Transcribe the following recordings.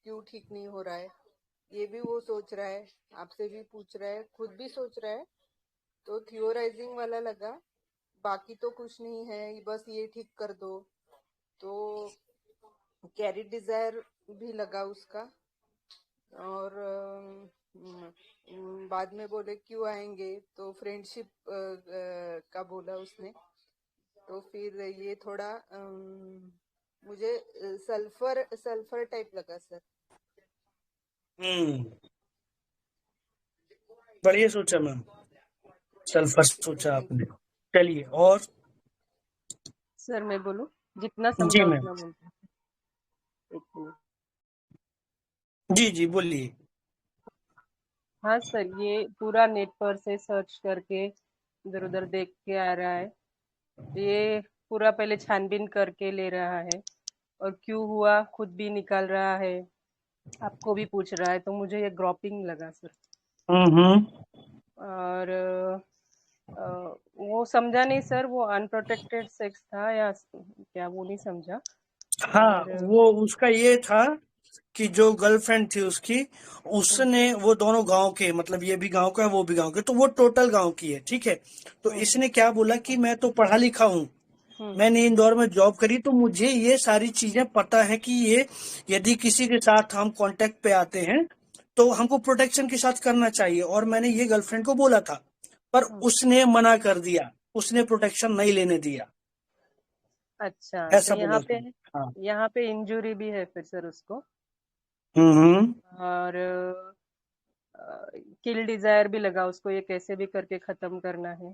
क्यों ठीक नहीं हो रहा है, ये भी वो सोच रहा है, आपसे भी पूछ रहा है, खुद भी सोच रहा है। तो थियोराइजिंग वाला लगा, बाकी तो कुछ नहीं है, बस ये ठीक कर दो। तो कैरी डिजायर भी लगा उसका। और बाद में बोले क्यों आएंगे, तो फ्रेंडशिप का बोला उसने। तो फिर ये थोड़ा मुझे सल्फर सल्फर टाइप लगा सर। बढ़िया सोचा मैम, सल्फर सोचा आपने। चलिए और। सर मैं बोलूं, जितना जी समझा मैम। उतना बोलता हूं। एक मिनट। जी जी बोलिए। हाँ सर, ये पूरा नेट पर से सर्च करके इधर उधर देख के आ रहा है। ये पूरा पहले छानबीन करके ले रहा है, और क्यों हुआ खुद भी निकाल रहा है, आपको भी पूछ रहा है। तो मुझे ये ग्रॉपिंग लगा सर। हम्म। और वो समझा नहीं सर, वो अनप्रोटेक्टेड सेक्स था या क्या, वो नहीं समझा। हाँ, और वो उसका ये था कि जो गर्लफ्रेंड थी उसकी, उसने, वो दोनों गांव के, मतलब ये भी गांव का है वो भी गांव के, तो वो टोटल गांव की है, ठीक है। तो इसने क्या बोला कि मैं तो पढ़ा लिखा हूँ, मैंने इंदौर में जॉब करी, तो मुझे ये सारी चीजें पता है कि ये यदि किसी के साथ हम कांटेक्ट पे आते हैं तो हमको प्रोटेक्शन के साथ करना चाहिए, और मैंने ये गर्लफ्रेंड को बोला था, पर उसने मना कर दिया, उसने प्रोटेक्शन नहीं लेने दिया, अच्छा, तो ऐसा बोला था। हाँ। यहाँ पे इंजुरी भी है फिर सर उसको। हम्म। और किल डिजायर भी लगा उसको, ये कैसे भी करके खत्म करना है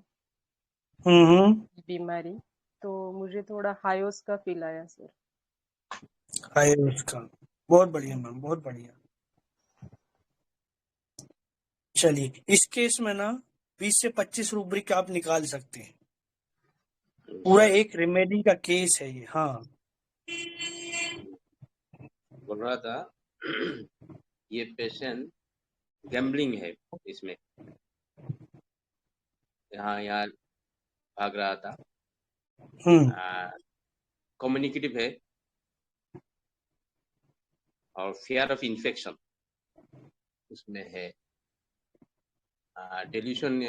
हम्म। बीमारी। तो मुझे थोड़ा हायोस का फील आया सर। है उसका। बहुत बढ़िया मैम, बहुत बढ़िया। चलिए, इस केस में ना 20 से 25 रुब्रिक आप निकाल सकते हैं, पूरा सर एक रेमेडी का केस है ये। हाँ। बोल रहा था ये पेशेंट गैम्बलिंग है इसमें, यहाँ यहाँ भाग रहा था, कम्युनिकेटिव है और फियर ऑफ इन्फेक्शन उसमें है, dilution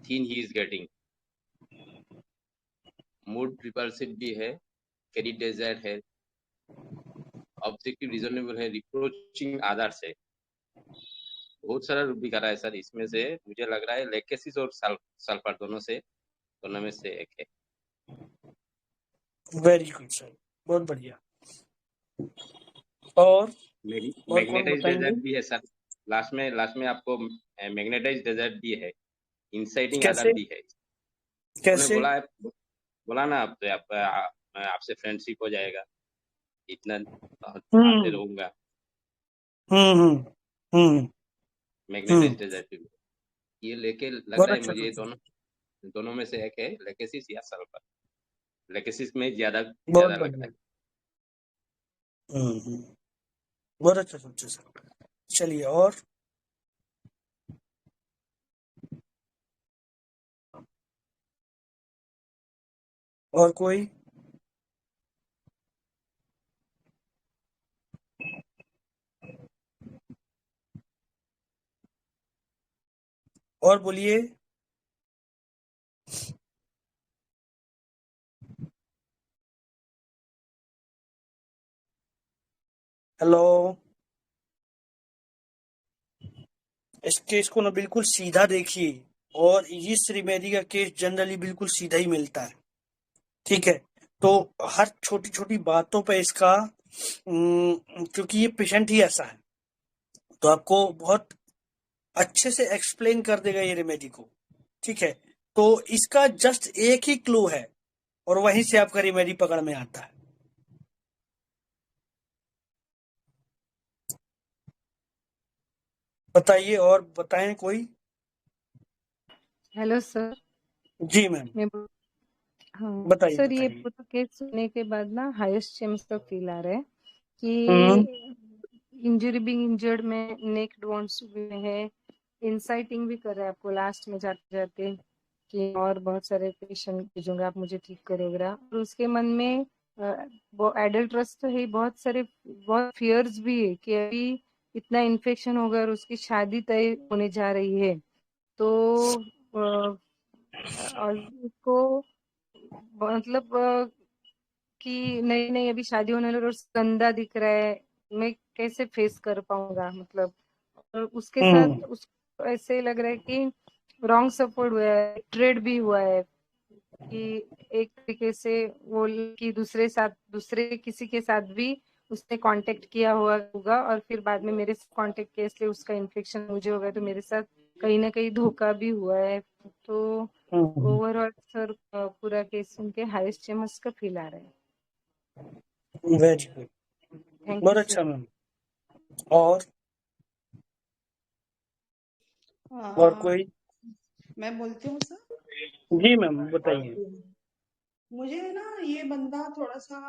thin he is getting, mood repulsive भी है, कैरी डिजायर है, ऑब्जेक्टिव रीजनेबल है, रिप्रोचिंग अदर्स है, बहुत सारा रूप दिखा रहा है सर। इसमें से मुझे लग रहा है लेकेसिस और सल्फर दोनों में से एक है। वेरी गुड सर, बहुत बढ़िया। और कौन मैग्नेटाइज बताएंगे? डेजर्ट भी है सर, लास्ट में आपको मैग्नेटाइज डेजर्ट भी है, इंसाइटिंग आदर कैसे? भी है। उन्होंने कैसे? बोला है, बोला ना आपसे, आपसे फ्रेंडशिप हो जाएगा, इतना आपसे हम्म। रहूंगा। हम्म। हम्म। मैग्नेटाइज डेजर्ट भी ये लेके लग बहुत रहा है अच्छा मुझे, ये सोचा। दोनों में से एक है, लेकेसिस या सल्फर। लेकेसिस में ज्यादा बहुत ज्यादा लग रहा बढ़िया। है। हम्म। बहुत अच्छा सोचा सर। चलिए और। और कोई? और बोलिए। हेलो। इस केस को ना बिल्कुल सीधा देखिए, और इस रेमेडी का केस जनरली बिल्कुल सीधा ही मिलता है, ठीक है। तो हर छोटी छोटी बातों पे इसका, क्योंकि ये पेशेंट ही ऐसा है, तो आपको बहुत अच्छे से एक्सप्लेन कर देगा ये रेमेडी को, ठीक है। तो इसका जस्ट एक ही क्लू है, और वहीं से आपका रेमेडी पकड़ में आता है। बताइए, और बताएं कोई। Hello sir. जी मैम। हाँ बताइए सर, ये बताइए। पूरा केस सुनने के बाद ना हाईएस्ट चेम्स का फील आ रहा है हम्म। कि इंजरी बिंग इंजर्ड में, नेक वॉन्ट्स में है, इंसाइटिंग भी कर रहा है आपको लास्ट में जाते जाते कि और बहुत सारे पेशेंट भेजूंगा, आप मुझे ठीक करेगा। और उसके मन में वो एडल्ट्रस तो है, बहुत फियर्स भी है कि अभी इतना इन्फेक्शन होगा और उसकी शादी तय होने जा रही है, तो और उसको मतलब कि नहीं नहीं अभी शादी होने वाली है और गंदा दिख रहा है, मैं कैसे फेस कर पाऊंगा, मतलब और उसके हम्म साथ उसको ऐसे लग रहा है कि रॉन्ग सपोर्ट हुआ है, ट्रेड भी हुआ है कि एक तरीके से वो कि दूसरे किसी के साथ भी उसने कांटेक्ट किया हुआ होगा और फिर बाद में मेरे साथ कांटेक्ट किया, इसलिए उसका इन्फेक्शन मुझे हो गया, तो मेरे साथ कहीं ना कहीं धोखा भी हुआ है। तो ओवरऑल सर पूरा केस सुन के हाईएस्ट चेमस का फील आ रहा है। वेरी गुड, थैंक बहुत यू सर। अच्छा मैम। और और आ, कोई? मैं बोलती हूँ सर। जी मैम बताइए। मुझे ना ये बंदा थोड़ा सा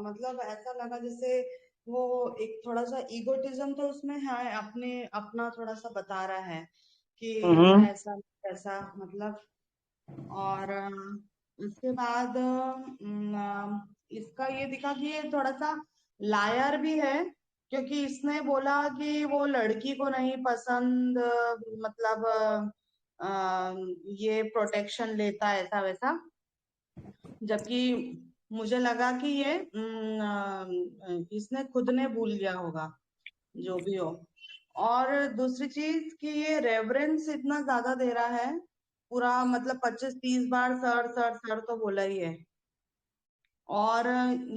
मतलब ऐसा लगा जैसे वो एक थोड़ा सा ईगोटिज्म तो उसमें है, अपना थोड़ा सा बता रहा है कि मैं हम्म ऐसा ऐसा मतलब। और उसके बाद इसका ये दिखा कि ये थोड़ा सा लायर भी है, क्योंकि इसने बोला कि वो लड़की को नहीं पसंद, मतलब ये प्रोटेक्शन लेता है ऐसा वैसा। जबकि मुझे लगा कि ये इसने खुद ने भूल गया होगा, जो भी हो। और दूसरी चीज कि ये रेवरेंस इतना ज्यादा दे रहा है, पूरा मतलब 25-30 बार सर सर सर तो बोला ही है। और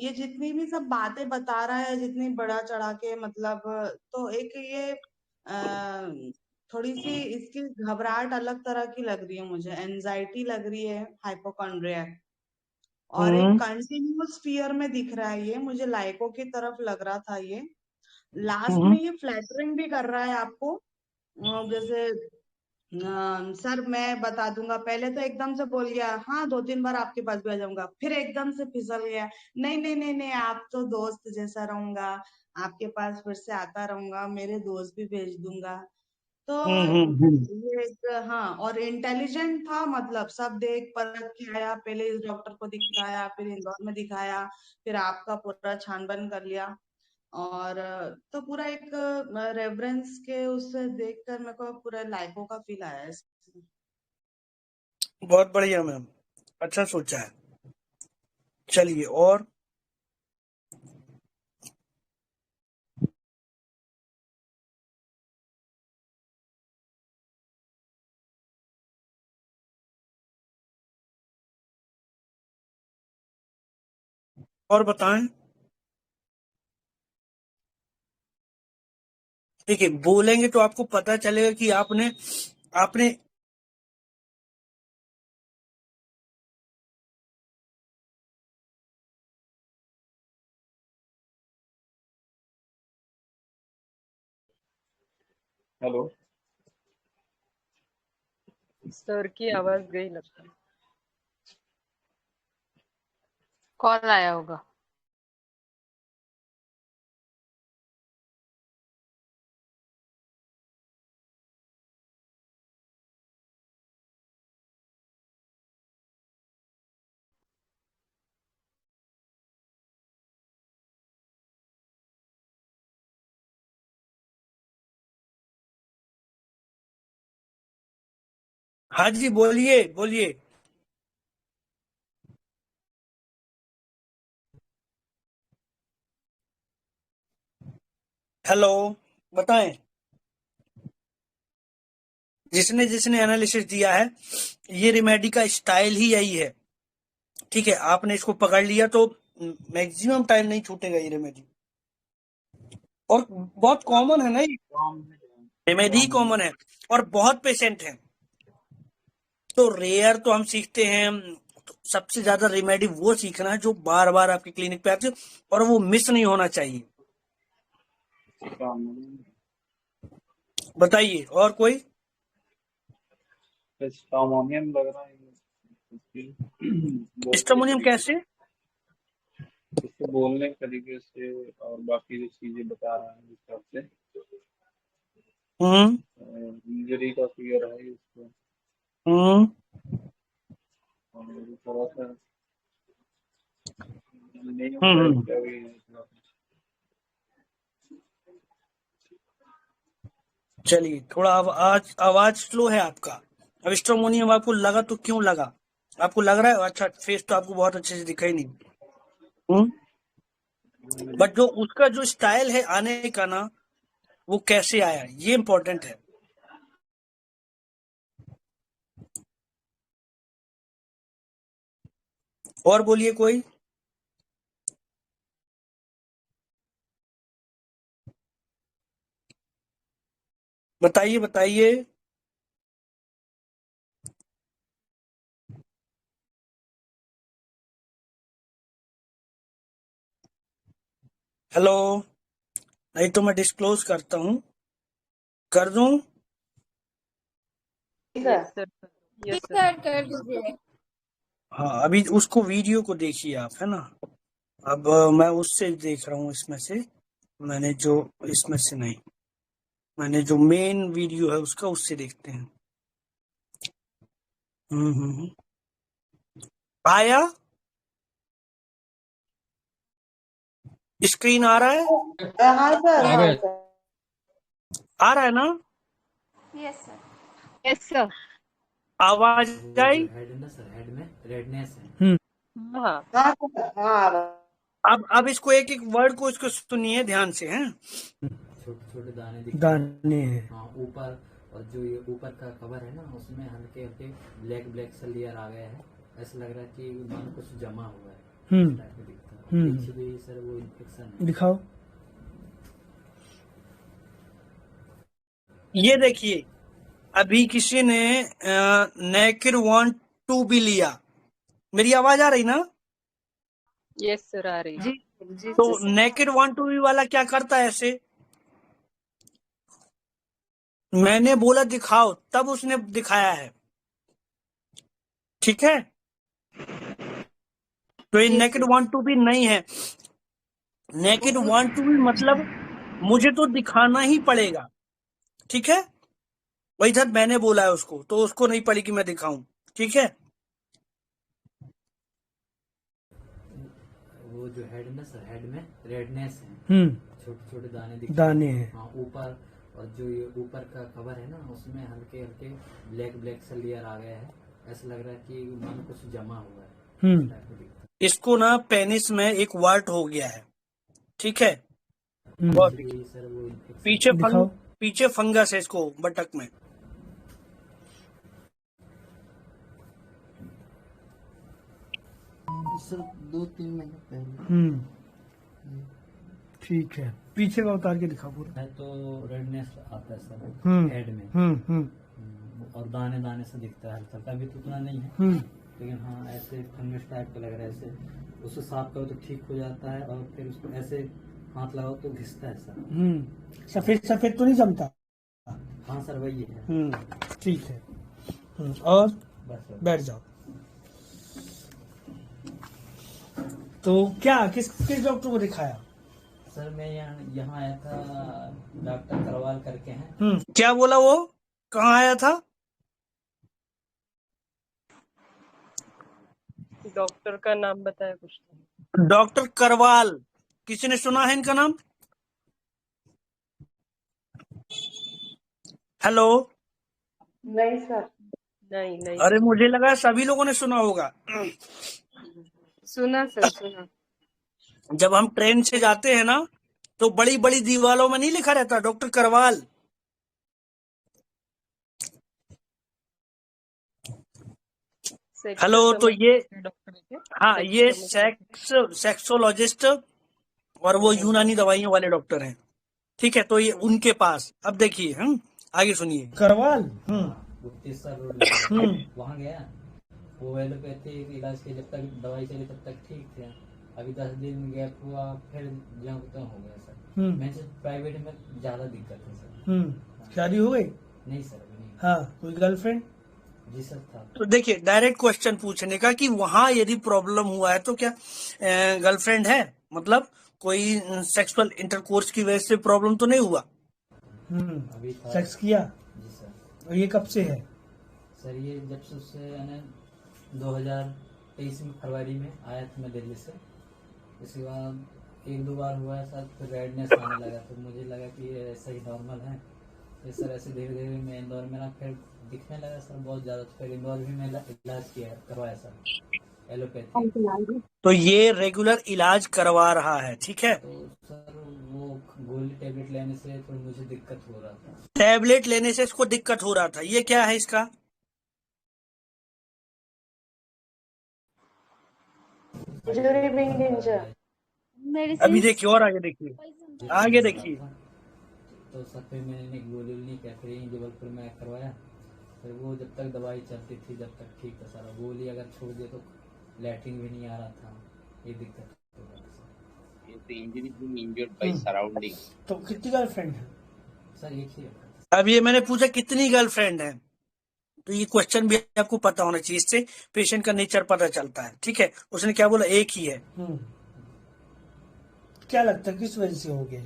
ये जितनी भी सब बातें बता रहा है, जितनी बड़ा चढ़ा के मतलब, तो एक ये थोड़ी सी इसकी घबराहट अलग तरह की लग रही है मुझे, एनजाइटी लग रही है, हाइपोकॉन्ड्रिया। और एक हम्म कंटिन्यूअस फियर में दिख रहा है, ये मुझे लाइको की तरफ लग रहा था ये। लास्ट में हम्म ये फ्लैटरिंग भी कर रहा है आपको, जैसे सर मैं बता दूंगा, पहले तो एकदम से बोल गया हाँ 2-3 बार आपके पास भी आ जाऊंगा, फिर एकदम से फिसल गया, नहीं नहीं नहीं नहीं आप तो दोस्त जैसा रहूंगा, आपके पास फिर से आता रहूंगा, मेरे दोस्त भी भेज दूंगा। तो हम्म। ये एक, हाँ, और इंटेलिजेंट था, मतलब सब देख परख के आया, पहले इस डॉक्टर को दिखाया, फिर इंदौर में दिखाया, फिर आपका पूरा छानबन कर लिया। और तो पूरा एक रेफरेंस के उससे देखकर मेरे को पूरा लाइको का फील आया है इसमें। बहुत बढ़िया मैम, अच्छा सोचा है। चलिए और बताएं। ठीक है, बोलेंगे तो आपको पता चलेगा कि आपने आपने हेलो। सर की आवाज गई लगता है। कॉल आया होगा। हाँ जी, बोलिए बोलिए। हेलो, बताएं। जिसने जिसने एनालिसिस दिया है, ये रेमेडी का स्टाइल ही यही है। ठीक है, आपने इसको पकड़ लिया तो मैक्सिमम टाइम नहीं छूटेगा ये रेमेडी। और बहुत कॉमन है ना ये, रेमेडी कॉमन है और बहुत पेशेंट है। तो रेयर तो हम सीखते हैं, तो सबसे ज्यादा रेमेडी वो सीखना है जो बार बार आपके क्लिनिक पे आती है और वो मिस नहीं होना चाहिए। बताइए और कोई? हार्मोनियम लग रहा है इसके बोलने के स्टेमोनियम तरीके कैसे? इसके बोलने के तरीके से और बाकी जो चीजें बता रहा है उस हिसाब से हम्म इंजरी का फियर है इसको। हम्म और थोड़ा सा नेम हम्म। क्या हुई है? चलिए, थोड़ा आवाज आवाज स्लो है आपका। अब स्ट्रोमोनियम आपको लगा तो क्यों लगा? आपको लग रहा है अच्छा, फेस तो आपको बहुत अच्छे से दिखाई नहीं। बट जो उसका जो स्टाइल है आने का ना, वो कैसे आया, ये इम्पोर्टेंट है। और बोलिए कोई। बताइए बताइए। हेलो। नहीं तो मैं डिस्क्लोज करता हूँ, कर दूं। Yes sir, yes sir. Sir कर दीजिए। हाँ, अभी उसको वीडियो को देखिए आप, है ना। अब मैं उससे देख रहा हूँ, इसमें से मैंने जो, इसमें से नहीं, मैंने जो मेन वीडियो है उसका, उससे देखते हैं। हम्म। आया, स्क्रीन आ रहा है? हाँ सर, हाँ सर। आ रहा है ना? Yes sir. Yes sir. आवाज वो आई? जो हेड है ना सर, हेड में रेडनेस है। हाँ हाँ सर, हाँ। अब इसको एक एक वर्ड को इसको सुनिए ध्यान से, हैं। छोटे छोटे दाने दिखते हैं। दाने हैं। हाँ ऊपर, और जो ये ऊपर का कवर है ना, उसमें हल्के हल्के ब्लैक ब्लैक सा लेयर आ गया है। ऐसा लग रहा है कि मानो कुछ जमा हुआ है, इस टाइप का दिखता है। पीछे भी सर वो इन्फेक्शन है। दिखाओ। ये देखिए, अभी किसी ने नेकेड वांट टू भी लिया। मेरी आवाज आ रही ना? यस सर, आ रही है। जी जी तो sir. Naked want to be वाला क्या करता है ऐसे? मैंने बोला दिखाओ, तब उसने दिखाया है, ठीक है। तो ये yes naked sir. Want to be नहीं है। नेकेड वांट टू बी मतलब मुझे तो दिखाना ही पड़ेगा, ठीक है। वही था, मैंने बोला है उसको, तो उसको नहीं पड़ी कि मैं दिखाऊं, ठीक है। वो जो हेड है ना सर, हेड में रेडनेस है। छोटे छोटे दाने दिखते दाने हैं। हाँ ऊपर, और जो ये ऊपर का कवर है ना, उसमें हल्के हल्के ब्लैक ब्लैक सा लेयर आ गया है। ऐसा लग रहा है कि मानो कुछ जमा हुआ है, इस टाइप का दिखता है। इसको ना पेनिस में एक वार्ट हो गया है, ठीक है। बहुत पीछे भी सर वो इन्फेक्शन पीछे पीछे फंगस है इसको बटक में। सर 2-3 महीने पहले। ठीक है, पीछे का उतार के दिखा पूरा। है तो रेडनेस आता है सर हेड में। और दाने दाने से दिखता है हल्का हल्का। अभी तो उतना नहीं है, लेकिन हाँ ऐसे फंगस टाइप का लग रहा है। ऐसे उसको साफ करो तो ठीक हो जाता है, और फिर उसको ऐसे हाथ लगाओ तो घिसता है सर। सफेद सफेद तो नहीं जमता? हाँ सर वही है। ठीक है। और बस सर। बैठ जाओ। तो क्या किस किस डॉक्टर को दिखाया? सर मैं यहाँ आया था, डॉक्टर करवाल करके हैं। क्या बोला वो? कहाँ आया था? डॉक्टर का नाम बताया कुछ तो। डॉक्टर करवाल, किसी ने सुना है इनका नाम? हेलो। नहीं सर। नहीं नहीं अरे सर। मुझे लगा सभी लोगों ने सुना होगा। सुना सर, सुना। जब हम ट्रेन से जाते हैं ना, तो बड़ी बड़ी दीवारों में नहीं लिखा रहता डॉक्टर करवाल। हेलो। तो ये, डॉक्टर हाँ ये सेक्सोलॉजिस्ट और वो यूनानी दवाइयों वाले डॉक्टर हैं, ठीक है। तो ये उनके पास, अब देखिए हम आगे सुनिए। करवाल। वो तीसरा रोड वहाँ गया। वो एलोपैथिक इलाज के जब तक दवाई चली तब तक ठीक थे। अभी 10 दिन गैप हुआ, फिर जहाँ तो हो गया सर। मैं प्राइवेट में ज्यादा दिक्कत है सर। शादी हो गई? नहीं सर अभी नहीं। हाँ, कोई गर्लफ्रेंड? जी सर था। तो देखिए, डायरेक्ट क्वेश्चन पूछने का कि वहां यदि प्रॉब्लम हुआ है तो क्या गर्लफ्रेंड है, मतलब कोई सेक्सुअल इंटरकोर्स की वजह से प्रॉब्लम तो नहीं हुआ? अभी था। सेक्स किया? जी सर। और ये कब से है? सर ये जब से 2023 में फरवरी में आया था मैं दिल्ली से। इसके बाद एक दो बार हुआ है सर, फिर रेडनेस आने लगा, तो मुझे लगा कि ये ऐसा ही नॉर्मल है। फिर सर ऐसे धीरे धीरे मैं इंदौर में ना फिर दिखने लगा सर बहुत ज़्यादा, तो फिर इंदौर भी मैं इलाज किया करवाया सर एलोपैथी। तो ये रेगुलर इलाज करवा रहा है, ठीक है। तो सर वो गोली टेबलेट लेने से तो मुझे दिक्कत हो रहा था। टैबलेट लेने से इसको दिक्कत हो रहा था। ये क्या है इसका? Injury being injured. अभी मेडिसिन देखिए और आगे देखिए, आगे देखिए। तो सर फिर मैंने गोली नहीं किया, फिर यहीं जबलपुर में करवाया। फिर वो जब तक दवाई चलती थी जब तक ठीक था सर, गोली अगर छोड़ दिए तो लैट्रिन भी नहीं आ रहा था, ये दिक्कत हो रहा था sir. Injury being injured by surrounding. तो कितनी गर्लफ्रेंड है? सर एक ही है। अब ये मैंने पूछा कितनी गर्लफ्रेंड है, तो ये क्वेश्चन भी आपको पता होना चाहिए, इससे पेशेंट का नेचर पता चलता है, ठीक है। उसने क्या बोला? एक ही है। क्या लगता है किस वजह से हो गया?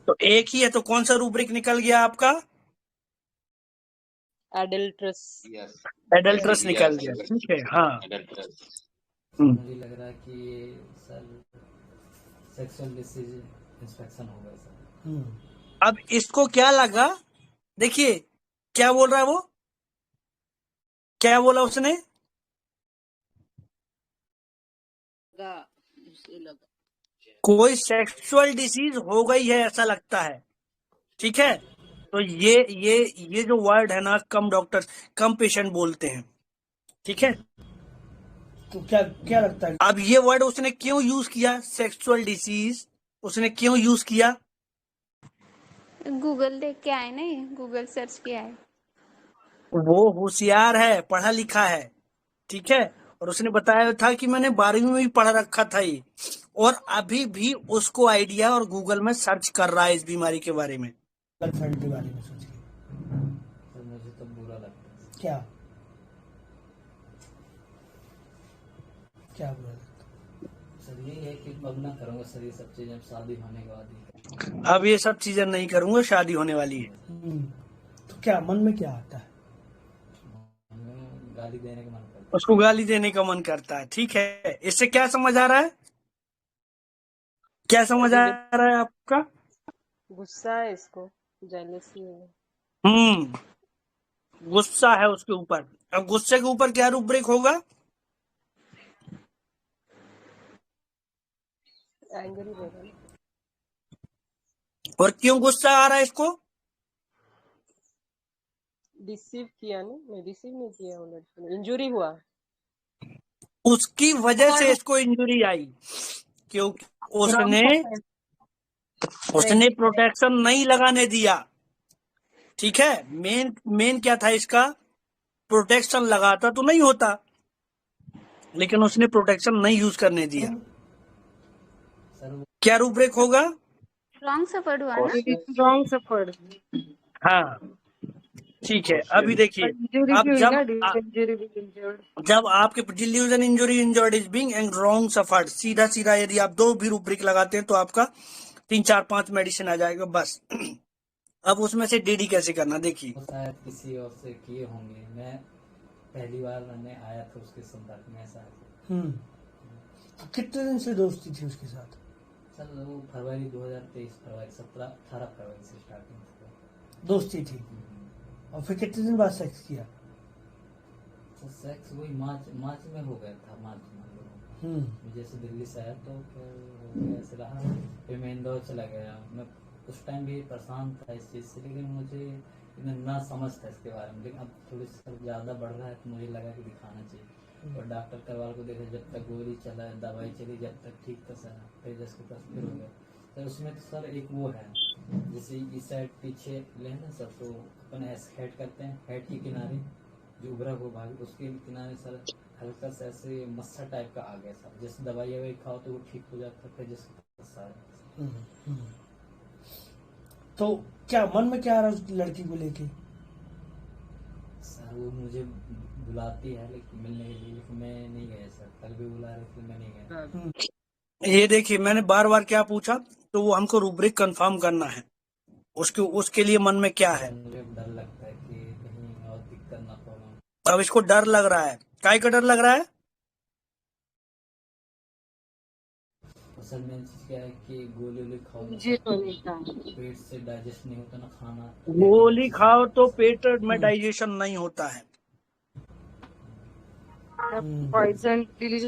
तो एक ही है, तो कौन सा रूब्रिक निकल गया आपका? एडल्ट्रस। यस, एडल्ट्रस निकल गया, ठीक है। हाँ, एडल्ट्रस। मुझे लग रहा है कि ये सर सेक्सुअल डिसीज इंस्पेक्शन हो गया सर। अब इसको क्या लगा? देखिए क्या बोल रहा है वो, क्या बोला उसने? कोई सेक्सुअल डिसीज हो गई है ऐसा लगता है, ठीक है। तो ये जो वर्ड है ना, कम डॉक्टर कम पेशेंट बोलते हैं, ठीक है। तो क्या क्या लगता है अब ये वर्ड उसने क्यों यूज किया? सेक्सुअल डिसीज उसने क्यों यूज किया? गूगल देख के आए ना, गूगल सर्च किया है। वो होशियार है, पढ़ा लिखा है, ठीक है। और उसने बताया था कि मैंने 12वीं में भी पढ़ा रखा था ये, और अभी भी उसको आइडिया और गूगल में सर्च कर रहा है इस बीमारी के बारे में, गर्लफ्रेंड के बारे में सोच के। तो मुझे तो बुरा लगता है। क्या क्या बुरा लगता है? सर ये है कि अब ना करूँगा सर ये सब चीज़ें, अब शादी होने के बाद ही। अब ये सब चीजें नहीं करूंगा, शादी होने वाली है। तो क्या मन में क्या आता है? गाली देने का मन करता है। उसको गाली देने का मन करता है, ठीक है। इससे क्या समझ आ रहा है? क्या समझ आ रहा है आपका? गुस्सा है इसको, जेलसी है। गुस्सा है उसके ऊपर। अब गुस्से के ऊपर क्या रूब्रिक होगा? एंग्री रहेगा। और क्यों गुस्सा आ रहा है इसको? डिसीव किया ना, मैं रिसीव नहीं किया वो लड़की ने, इंजुरी हुआ। उसकी वजह से इसको इंजरी आई, क्योंकि उसने प्रोटेक्शन नहीं लगाने दिया, ठीक है। मेन क्या था इसका? प्रोटेक्शन लगाता तो नहीं होता, लेकिन उसने प्रोटेक्शन नहीं यूज करने दिया। क्या रूब्रिक होगा? रॉन्ग सफर्ड हुआ ना। Wrong suffered. हाँ, ठीक है। अभी देखिए, इंजरी अब भी हुई ना, इंजरी भी इंजर्ड। जब आपके delusion injury injured is being and wrong suffered, सीधा सीधा यदि आप दो भी रूब्रिक लगाते हैं तो आपका 3 4 5 मेडिसिन आ जाएगा बस। अब उसमें से डीडी कैसे करना देखिए। शायद किसी और से किए होंगे, मैं पहली बार मैंने आया था उसके संपर्क में ऐसा। तो कितने दिन से दोस्ती थी उसके साथ? सर वो फरवरी 2023 फरवरी 18 फरवरी से स्टार्टिंग दोस्ती थी। और फिर कितने दिन बाद सेक्स किया? सर सेक्स वही मार्च में हो गया था, मार्च में। जैसे दिल्ली से आया तो फिर ऐसे रहा, फिर मैं इंदौर चला गया। मैं उस टाइम भी परेशान था इस चीज़ से, लेकिन मुझे ना समझ था इसके बारे में। लेकिन अब थोड़ी सी ज़्यादा बढ़ रहा है तो मुझे लगा कि दिखाना चाहिए। और डॉक्टर करवाल को देखा, जब तक गोली चला, दवाई चली, जब तक ठीक था सर, फिर जिसके पास फिर हो गया सर। उसमें तो सर एक वो है, जैसे इस साइड पीछे लेना सर, तो अपन ऐसे हेड करते हैं, हेड के किनारे जो उभरा हुआ भाग उसके किनारे सर हल्का सा ऐसे मस्सा टाइप का आ गया सर। जैसे दवाई ववाई खाओ तो वो ठीक हो जाता है, फिर जिसके सारा। तो क्या मन में क्या आ रहा है उस लड़की को लेके? सर वो मुझे बुलाती है लेकिन मिलने के लिए, लेकिन मैं नहीं गया सर। कल भी बुला रहे थे, मैं नहीं गया। ये देखिए, मैंने बार बार क्या पूछा, तो वो हमको रूब्रिक कंफर्म करना है। उसके लिए मन में क्या है? मुझे डर लगता है कि कहीं और दिक्कत ना हो। अब इसको डर लग रहा है, काय का डर लग रहा है? सर मेन चीज क्या है कि गोली वोली खाओ ना जी सर, होने का पेट से डाइजेस्ट नहीं होता ना खाना, गोली अच्छे से खाओ तो पेट में हम्म, डाइजेशन नहीं होता है।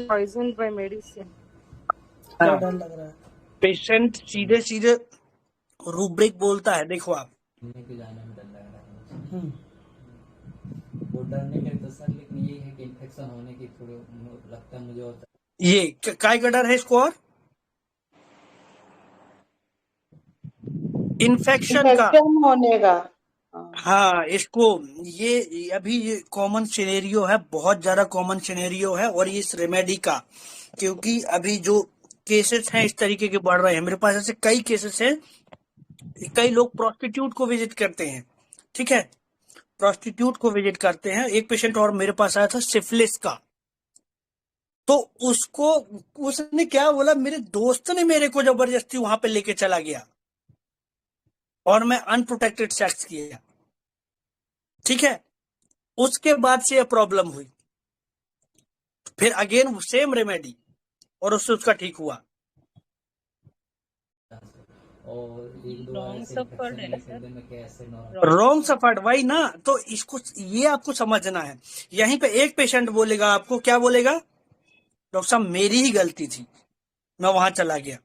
poisoned by medicine. क्या डर लग रहा है? पेशेंट सीधे सीधे रूब्रिक बोलता है, देखो आप। घूमने के जाने में डर लग रहा है मुझे। वो डर नहीं लगता सर, लेकिन ये है कि इन्फेक्शन होने की थोड़ी लगता है मुझे होता ये काय का डर है इसको? और इन्फेक्शन का। इन्फेक्शन होने का। हाँ। हाँ, इसको ये अभी ये कॉमन सिनेरियो है, बहुत ज्यादा कॉमन सिनेरियो है, और ये इस रेमेडी का, क्योंकि अभी जो केसेस हैं इस तरीके के बढ़ रहे हैं। मेरे पास ऐसे कई केसेस हैं, कई लोग प्रोस्टिट्यूट को विजिट करते हैं, ठीक है, प्रोस्टिट्यूट को विजिट करते हैं। एक पेशेंट और मेरे पास आया था सिफिलिस का, तो उसको, उसने क्या बोला, मेरे दोस्त ने मेरे को जबरदस्ती वहां पे लेके चला गया और मैं अनप्रोटेक्टेड सेक्स किया, ठीक है। उसके बाद से यह प्रॉब्लम हुई, फिर अगेन सेम रेमेडी, और उससे उसका ठीक हुआ। है। और एक दो बार ऐसे इन्फेक्शन नहीं कर में क्या ऐसे नॉर्मल रॉन्ग सफर्ड, वही ना। तो इसको, ये आपको समझना है। यहीं पे एक पेशेंट बोलेगा आपको, क्या बोलेगा, डॉक्टर साहब मेरी ही गलती थी, मैं वहां चला गया।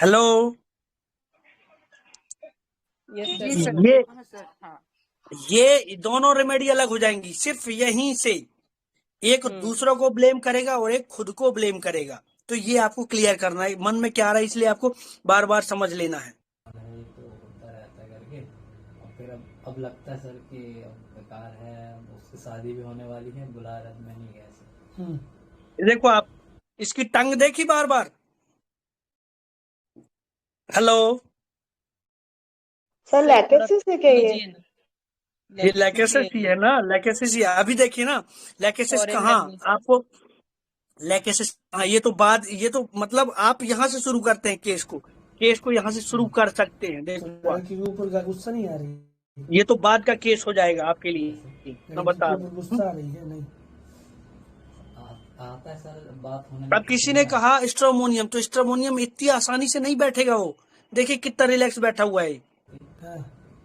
हेलो, यस जी सर। सर। ये हाँ सर, हाँ। ये दोनों रेमेडी अलग हो जाएंगी सिर्फ यहीं से। एक दूसरों को ब्लेम करेगा और एक खुद को ब्लेम करेगा। तो ये आपको क्लियर करना है, मन में क्या आ रहा है, इसलिए आपको बार बार समझ लेना है। है तो होता रहता है करके। और फिर अब लगता है सर कि अब बेकार है, अब उसकी शादी भी होने वाली है, बुला रहा मैं नहीं गया सर। देखो आप, इसकी टंग देखी बार बार। हेलो, सर लैक्टेसिस है क्या ये? ये लैकेसिस ही है ना, लैकेसिस ही है। अभी देखिए ना, लैकेसिस कहाँ आपको, लैकेसिस, हाँ, ये तो बात, ये तो मतलब आप यहाँ से शुरू करते हैं केस को यहाँ से शुरू कर सकते हैं। देखो लड़की के ऊपर गुस्सा नहीं आ रही, ये तो बाद का केस हो जाएगा आपके लिए, मैं बता रहा हूँ। गुस्सा आ रही है नहीं आता है सर, बात होने अब किसी ने कहा स्ट्रोमोनियम, तो स्ट्रोमोनियम इतनी आसानी से नहीं बैठेगा वो। देखिए कितना रिलैक्स बैठा हुआ है।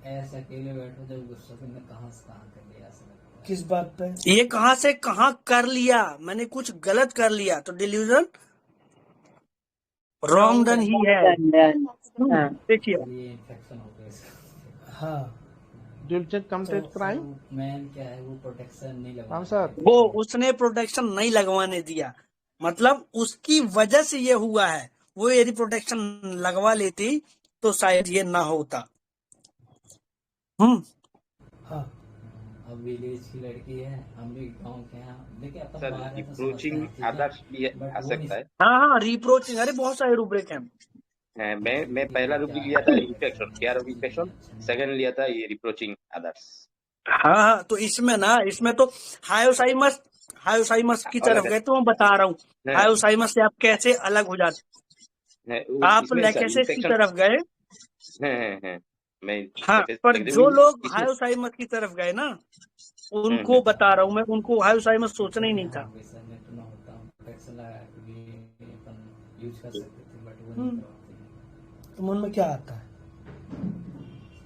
ऐसे अकेले बैठो जब गुस्सा तो मैं कहाँ से कहाँ कर लिया ऐसा लगता है। किस बात पे? ये कहाँ से कहाँ कर लिया, मैंने कुछ गलत कर लिया, तो डिल्यूजन रॉन्ग डन ही है। देखिए ये इन्फेक्शन हो गया इसका। हाँ, क्राइम मैन क्या है, वो प्रोटेक्शन नहीं लगा सर वो उसने प्रोटेक्शन नहीं लगवाने दिया, मतलब उसकी वजह से ये हुआ है। वो यदि प्रोटेक्शन लगवा लेती तो शायद ये ना होता। हाँ। अब विलेज की लड़की है, हम भी गांव के हैं, देखिए अपन सर बाहर है तो रिप्रोचिंग समझते हैं आदर्श भी चीजें, आ बट वो सकता नहीं। है। हाँ, रिप्रोचिंग, अरे बहुत सारे रूब्रिक हैं। मैं पहला रूब्रिक लिया था infection, care of infection. Second लिया था ये रिप्रोचिंग आदर्श। हाँ, तो इसमें ना, इसमें तो हायोसाइमस की तरफ अलग गए, तो मैं बता रहा हूँ है। हायोसाइमस से आप कैसे अलग हो जाते। आप इसमें सर लैकेसिस की इन्फेक्शन तरफ गए, है। मैं हाँ, पर लेकिन जो लोग इसमें हायोसाइमस की तरफ गए ना, उनको बता रहा हूँ मैं, उनको हायोसाइमस सोचना ही नहीं था। यूज कर सकते थे बट वो नहीं करवाते। तो मन में क्या आता है?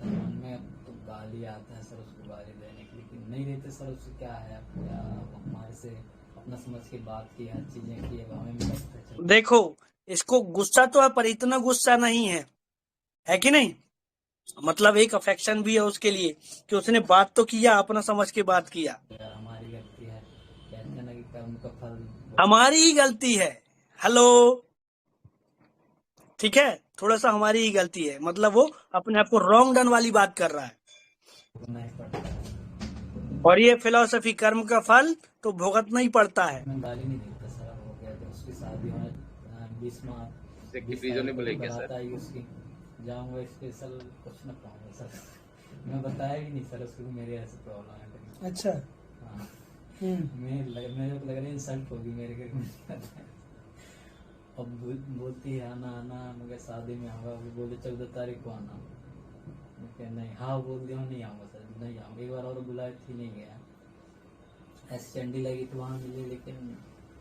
मन में तो गाली आता है सर, उसको गाली देने के, लेकिन नहीं देते सर। उससे क्या है, क्या हमारे से अपना समझ के बात की, हर चीजें की, अब हमें भी लगता है। देखो, इसको गुस्सा तो है पर इतना गुस्सा नहीं है कि नहीं, मतलब एक अफेक्शन भी है उसके लिए कि उसने बात तो किया, अपना समझ के बात किया। हमारी गलती है, कहते हैं ना कि कर्म का फल हमारी ही गलती है। हेलो, ठीक है, थोड़ा सा हमारी ही गलती है, मतलब वो अपने आप को रॉन्ग डन वाली बात कर रहा है। नहीं पड़ता। और ये फिलॉसफी, कर्म का फल तो भुगतना ही पड़ता है। मैं गाली नहीं देता सर, हो गया तो उसकी शादी होने 20 रीजनेबल है क्या सर? आई उसकी, जाऊंगा स्पेशल कुछ ना पाऊंगा सर। मैं बताया भी नहीं सर उसको मेरे ऐसे प्रॉब्लम है। अच्छा। हाँ, मेरे को लग रहा है इंसल्ट होगी मेरे घर। अब बोलती है आना आना, मगर शादी में आऊंगा, वो बोले 14 तारीख को आना। मैं कह नहीं, हाँ बोल दिया नहीं आऊंगा सर, नहीं आऊंगा। एक बार और बुलाई थी, नहीं गया। ऐसी चंडी लगी तो वहाँ मिली, लेकिन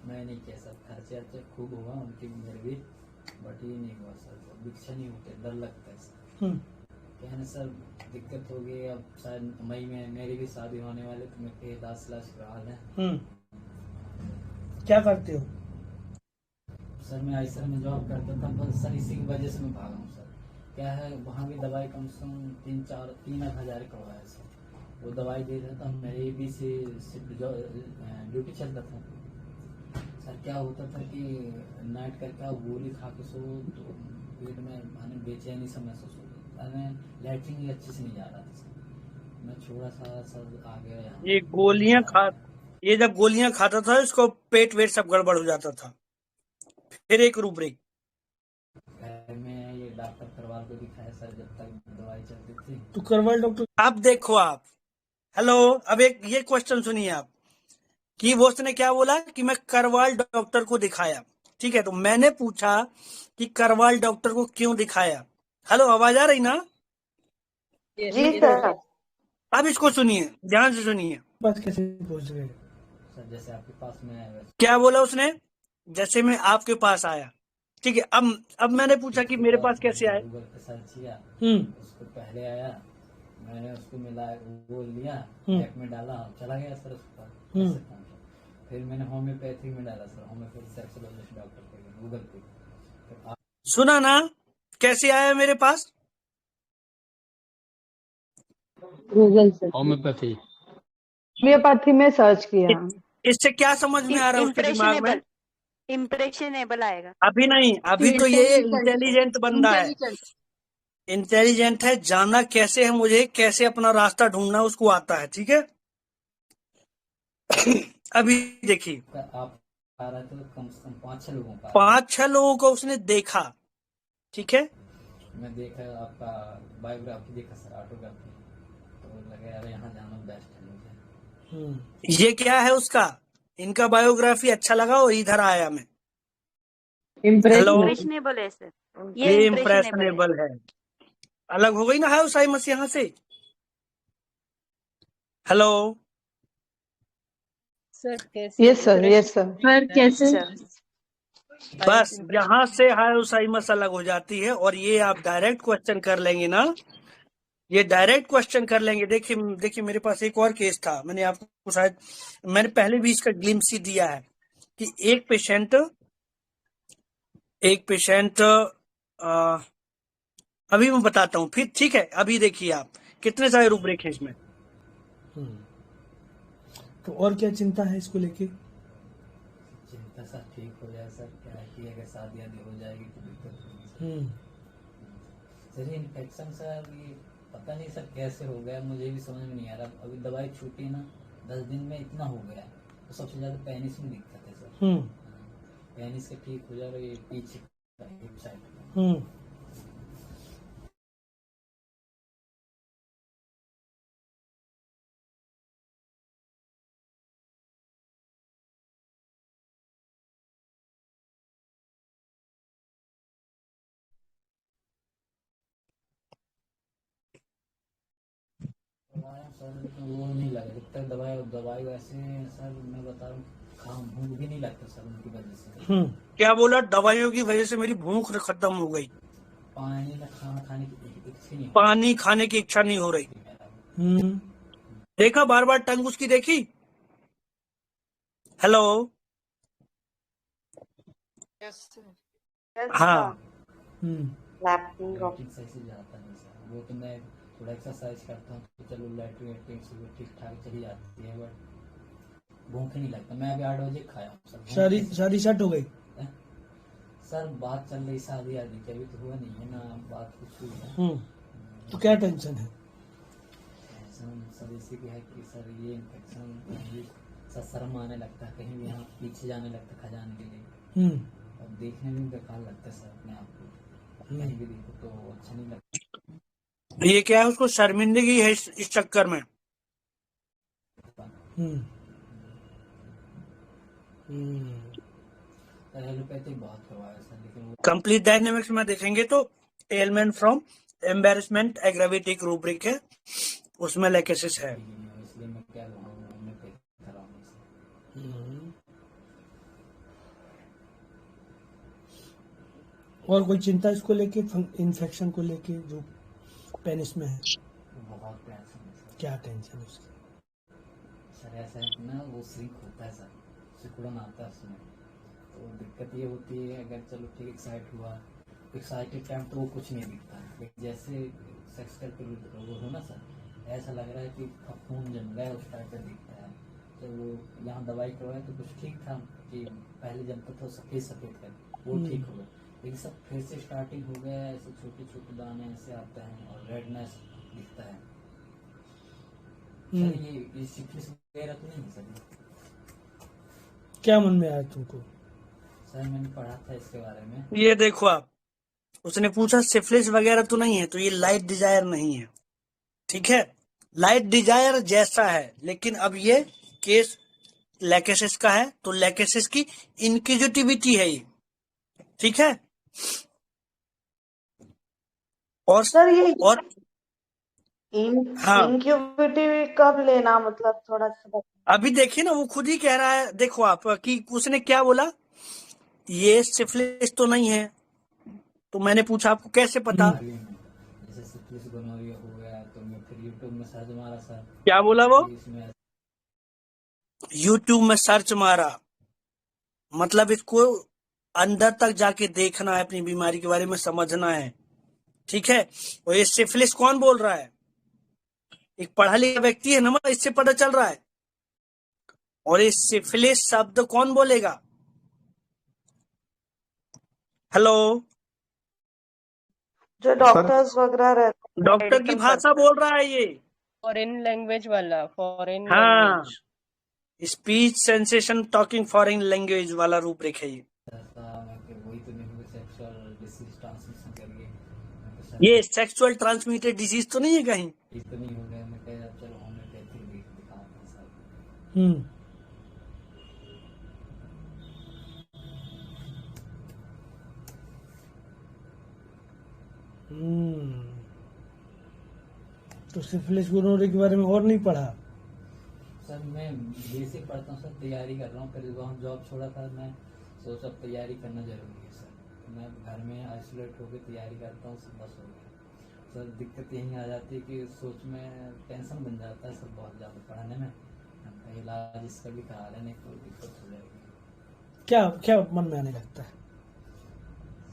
मैं नहीं किया सर, खर्चे वर्चे खूब हुआ उनकी मेरे भी, बट ये नहीं हुआ सर, भिक्षा नहीं होते, डर लगता है सर। क्या है ना सर, दिक्कत हो गई, अब शायद मई में मेरी भी शादी होने वाले, तो मैं पे 10 लाख का हाल है। क्या करते हो? सर मैं आईसर में जॉब करता था, बस सर इसी की वजह से मैं भागा हूँ सर। क्या है, वहाँ भी दवाई कम से कम 3-4 हज़ार का हुआ है सर, वो दवाई दे रहा था, मेरे भी से ड्यूटी चलता था सर। क्या होता था कि नाइट करके गोली खा के सो, तो पेट में मैंने बेचैनी सा महसूस होता था, लैट्रिन ही अच्छे से नहीं जा रहा था सर। मैं छोड़ा सा सर आ गया यहाँ। ये गोलियां खा, ये जब गोलियां खाता था इसको पेट वेट सब गड़बड़ हो जाता था। फिर एक रूब्रिक मैं ये डॉक्टर करवाल को दिखाया सर, जब तक दवाई चलती थी। तो करवाल डॉक्टर, आप देखो आप, हेलो, अब एक ये क्वेश्चन सुनिए आप, कि वो उसने क्या बोला कि मैं करवाल डॉक्टर को दिखाया, ठीक है, तो मैंने पूछा कि करवाल डॉक्टर को क्यों दिखाया। हेलो, आवाज आ रही ना? जी सर। अब इसको सुनिए, ध्यान से सुनिए। बात कैसे पूछ रहे हैं? सर जैसे आपके पास में आया वैसे। क्या बोला उसने? जैसे मैं आपके पास आया, ठीक है। अब मैंने पूछा कि मेरे पास कैसे आए। गूगल पे सर्च किया, उसको पहले आया, मैंने उसको मिला, वो लिया, ऐप में डाला, चला गया सर उस पर। फिर मैंने होम्योपैथी में डाला सर, होम्योपैथी सेक्सोलॉजिस्ट डॉक्टर पे गूगल पे। सुना ना कैसे आया मेरे पास? गूगल से होम्योपैथी में सर्च किया। इससे क्या समझ में आ रहा है उसके दिमाग में? इम्प्रेशनेबल आएगा। अभी नहीं, अभी तो ये इंटेलिजेंट बंदा है, इंटेलिजेंट है, जानना कैसे है मुझे, कैसे अपना रास्ता ढूंढना उसको आता है, ठीक है। अभी देखिए, आप आ रहा था कम से कम 5-6 लोगों का, 5-6 लोगों को उसने देखा, ठीक है। मैं देखा आपका बायोग्राफी देखा सर, ऑटोग्राफी, तो लगा यार यहाँ जाना बेस्ट है मुझे। ये क्या है उसका, इनका बायोग्राफी अच्छा लगा और इधर आया मैं। इम्प्रेशनेबल है सर, ये इम्प्रेशनेबल है। अलग हो गई ना है उसाई मसीह यहाँ से। हेलो सर, कैसे? Yes sir, yes sir. Sir कैसे? बस यहाँ से हाय उसाइमस अलग हो जाती है, और ये आप डायरेक्ट क्वेश्चन कर लेंगे ना, ये डायरेक्ट क्वेश्चन कर लेंगे। देखिए मेरे पास एक और केस था, मैंने आपको शायद मैंने पहले भी इसका ग्लिम्स ही दिया है कि एक पेशेंट अभी मैं बताता हूँ फिर, ठीक है। अभी देखिए आप, कितने सारे रूब्रिक है इसमें। तो और क्या चिंता है इसको लेके? चिंता सर ठीक हो जाए सर, क्या है कि अगर शादी हो जाएगी तो दिक्कत होगी सर। इन्फेक्शन सर, ये पता नहीं सर कैसे हो गया, मुझे भी समझ में नहीं आ रहा। अभी दवाई छूटी ना, 10 दिन में इतना हो गया, तो सबसे ज्यादा पेनिस में दिक्कत है सर। पेनिस से ठीक हो जाए, ये पीछे साइड। सर वो नहीं लगा जब तक दवाई वैसे सर, मैं बता रहा हूँ, भूख भी नहीं लगता सर उनकी वजह से। क्या बोला? दवाइयों की वजह से मेरी भूख खत्म हो गई, पानी में खाना खाने की इच्छा नहीं, पानी खाने की इच्छा नहीं हो रही। देखा बार बार टंग उसकी देखी। हेलो हाँ, जाता नहीं सर, वो तो मैं थोड़ा एक्सरसाइज करता हूँ तो चलो लैट्रिन ठीक ठाक चली जाती है, बट भूख नहीं लगता। मैं अभी 8 बजे खाया हूँ सर। शादी सेट हो गई सर? बात चल रही शादी आदि की, अभी तो हुआ नहीं है ना, बात कुछ हुई है। तो क्या टेंशन है? सर इसी की है कि सर ये इन्फेक्शन, सर शर्म आने लगता है, कहीं भी यहाँ पीछे जाने लगता है खजाने के लिए, और देखने में बेकार लगता है सर अपने आप को, कहीं भी देखो तो अच्छा नहीं लगता। ये क्या है, उसको शर्मिंदगी है इस चक्कर में। एलोपैथी बहुत करवाया सर, लेकिन कंप्लीट डायनेमिक्स में देखेंगे तो एलिमेंट फ्रॉम एम्बेरसमेंट एग्रावेटिक रूब्रिक है, उसमें लेकेसिस है। इसलिए मैं क्या और कोई चिंता इसको लेके, इन्फेक्शन को लेके जो पेनिस में है? बहुत टेंशन है सर। क्या टेंशन है उसकी? सर ऐसा है कि ना वो सिंक होता है सर, सिकुड़न आता है उसमें। तो दिक्कत ये होती है, अगर चलो ठीक एक्साइट हुआ, एक्साइटेड टाइम तो वो कुछ नहीं दिखता है, लेकिन जैसे सेक्स करके वो हो ना सर, ऐसा लग रहा है कि खून जम गया, उस टाइप का दिखता है। तो वो यहाँ दवाई करवाए तो कुछ ठीक था, कि पहले जमता था सफेद सफेद कर, वो ठीक हो गया, लेकिन सब फिर से स्टार्टिंग हो गया, ऐसे छोटे छोटे दाने ऐसे आते हैं और रेडनेस दिखता है। सर ये सिफिलिस वगैरह तो नहीं है सर? क्या मन में आया तुमको? सर मैंने पढ़ा था इसके बारे में। ये देखो आप, उसने पूछा सिफिलिस वगैरह तो नहीं है, तो ये लाइट डिजायर नहीं है, ठीक है। लाइट डिजायर जैसा है, लेकिन अब ये केस लैकेसिस का है, तो लैकेसिस की इनक्विजिटिविटी है ये, ठीक है। और सर ये और हाँ, इंक्यूबिटी कब लेना, मतलब थोड़ा सा बता। अभी देखिए ना, वो खुद ही कह रहा है, देखो आप कि उसने क्या बोला, ये सिफिलिस तो नहीं है। तो मैंने पूछा आपको कैसे पता? जैसे सिफिलिस गोनोरिया हो गया, तो मैं फिर यूट्यूब में सर्च मारा सर। क्या बोला वो? इसमें यूट्यूब में सर्च मारा, मतलब इसको अंदर तक जाके देखना है, अपनी बीमारी के बारे में समझना है, ठीक है। और ये सिफिलिस कौन बोल रहा है? एक पढ़ा लिखा व्यक्ति है ना, इससे पता चल रहा है। और ये सिफिलिस शब्द कौन बोलेगा? हेलो, जो डॉक्टर्स वगैरह रहते हैं, डॉक्टर की भाषा बोल रहा है ये। फॉरेन लैंग्वेज वाला, फॉरेन हाँ, language. Speech sensation talking foreign language वाला रूपरेख है ये। वही तो नहीं, सेक्सुअल डिसीज ट्रांसमिशन करिए, ये सेक्सुअल ट्रांसमिटेड डिजीज तो नहीं है कहीं? ये तो नहीं हो गया। मैं कह चलो होम्योपैथी दिखाते हैं सर। तो सिफिलिस गोनोरिया के बारे में और नहीं पढ़ा? सर मैं बेसिक पढ़ता हूँ सर, तैयारी कर रहा हूँ। फिर वहाँ जॉब छोड़ा था, मैं सोचा अब तैयारी करना जरूरी है सर। मैं घर में आइसोलेट होकर तैयारी करता हूँ, सब बस हो गया सर। दिक्कत यही आ जाती है कि सोच में टेंशन बन जाता है सर बहुत ज़्यादा पढ़ने में। इलाज इसका भी करा लेने को दिक्कत हो जाएगी। क्या क्या मन में आने लगता है?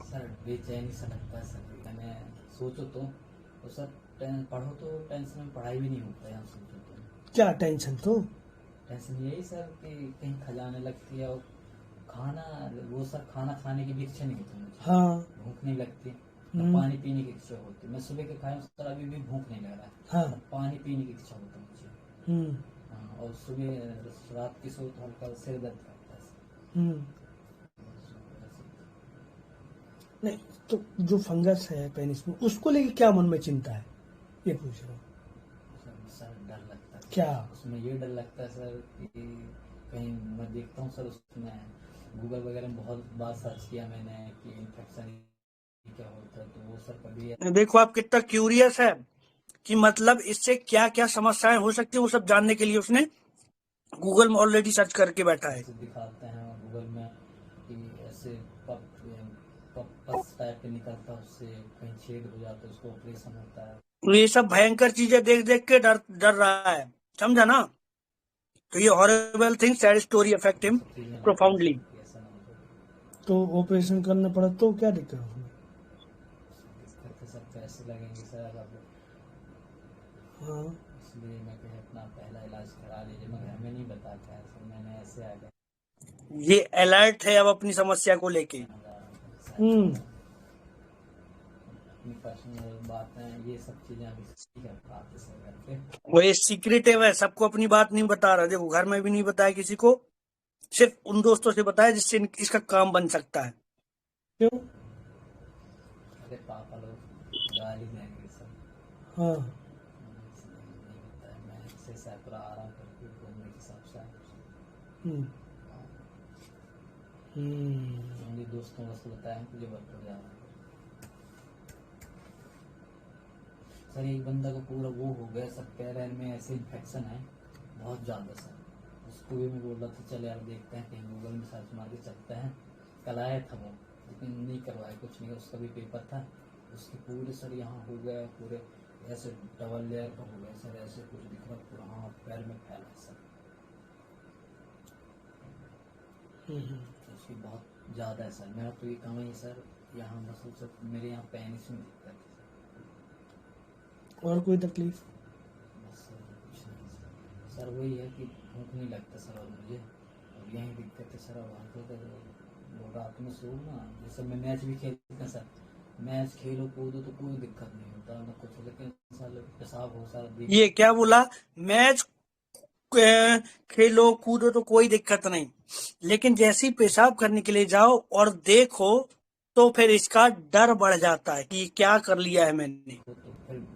सर बेचैनी सा लगता है सर, मैंने सोचो तो सर पढ़ो तो टेंशन में पढ़ाई भी नहीं होता है। सोचो तो क्या टेंशन? तो टेंशन यही सर कि कहीं खजाने लगती है, और खाना, वो सर खाना खाने की भी इच्छा नहीं होती मुझे। हाँ, भूख नहीं लगती, पानी पीने की इच्छा होती। मैं सुबह के खाया सर, अभी भी भूख नहीं लग रहा है। हाँ, पानी पीने की इच्छा होती मुझे। हाँ, और सुबह रात की सो तो हल्का सिर दर्द करता है। नहीं तो जो फंगस है पेनिस में, उसको लेके क्या मन में चिंता है, ये पूछ रहा हूँ। सर डर लगता है। क्या? उसमें ये डर लगता है सर कि कहीं मैं देखता हूँ सर, उसमें गूगल वगैरह में बहुत बार सर्च किया मैंने कि इन्फेक्शन क्या होता है, तो वो सर कभी। देखो आप कितना क्यूरियस है कि मतलब इससे क्या क्या समस्याएं हो सकती है, वो सब जानने के लिए उसने गूगल में ऑलरेडी सर्च करके बैठा है। दिखाते हैं गूगल में कि ऐसे पस टाइप के निकलता है, उससे कहीं छेद हो जाता है, उसको ऑपरेशन होता है। ये सब भयंकर चीजें देख देख के डर रहा है, समझा ना। तो ये horrible thing, sad story affect him profoundly. तो ऑपरेशन करना पड़ा तो क्या दिक्कत है? सब पैसे लगेंगे सर अब। हाँ, इसलिए मैं कहीं अपना पहला इलाज करा लीजिए। मैं घर में नहीं बता पाया सर, मैंने ऐसे आ गया। ये अलर्ट है अब अपनी समस्या को लेके। अपनी पर्सनल बातें, ये सब चीजें अभी कर पाते सर घर पे। वो ये सीक्रेटिव है, सबको अपनी बात नहीं बता रहा। देखो घर में भी नहीं बताया किसी को, सिर्फ उन दोस्तों से बताया जिससे इसका काम बन सकता है। क्यों? अरे पापा लोग गाली देंगे सर। हाँ, मैं इससे पूरा आराम करके घूमने के हिसाब से दोस्तों को बताया मुझे बता जा रहा है सर। एक बंदा को पूरा वो हो गया सर, पैर में ऐसे इन्फेक्शन है बहुत ज़्यादा सर। उसको भी मैं बोल रहा था चल यार देखते हैं, कहीं गूगल में सर्च मार के चलते हैं। कल आया था वो, लेकिन नहीं करवाया, कुछ नहीं। उसका भी पेपर था, उसके पूरे सर यहाँ हो गया, पूरे ऐसे डबल लेयर का हो गया सर, ऐसे कुछ दिख रहा पूरा, हाँ पैर में फैला सर। उसकी बहुत ज़्यादा है सर। मेरा तो ये काम है सर, यहाँ मसल से मेरे यहाँ पेनिस में दिक्कत है सर। और कोई तकलीफ? बस सर कुछ नहीं सर। सर वही है कि भूख नहीं लगता सर, और मुझे और यही दिक्कत है सर। वहाँ तो रात में सो ना, जैसे मैं मैच भी खेलता सर, मैच खेलो कूदो तो कोई दिक्कत नहीं होता ना कुछ, लेकिन सर पेशाब हो सर। ये क्या बोला? मैच खेलो कूदो तो कोई दिक्कत नहीं, लेकिन जैसे ही पेशाब करने के लिए जाओ और देखो तो फिर इसका डर बढ़ जाता है कि क्या कर लिया है मैंने। तो फिर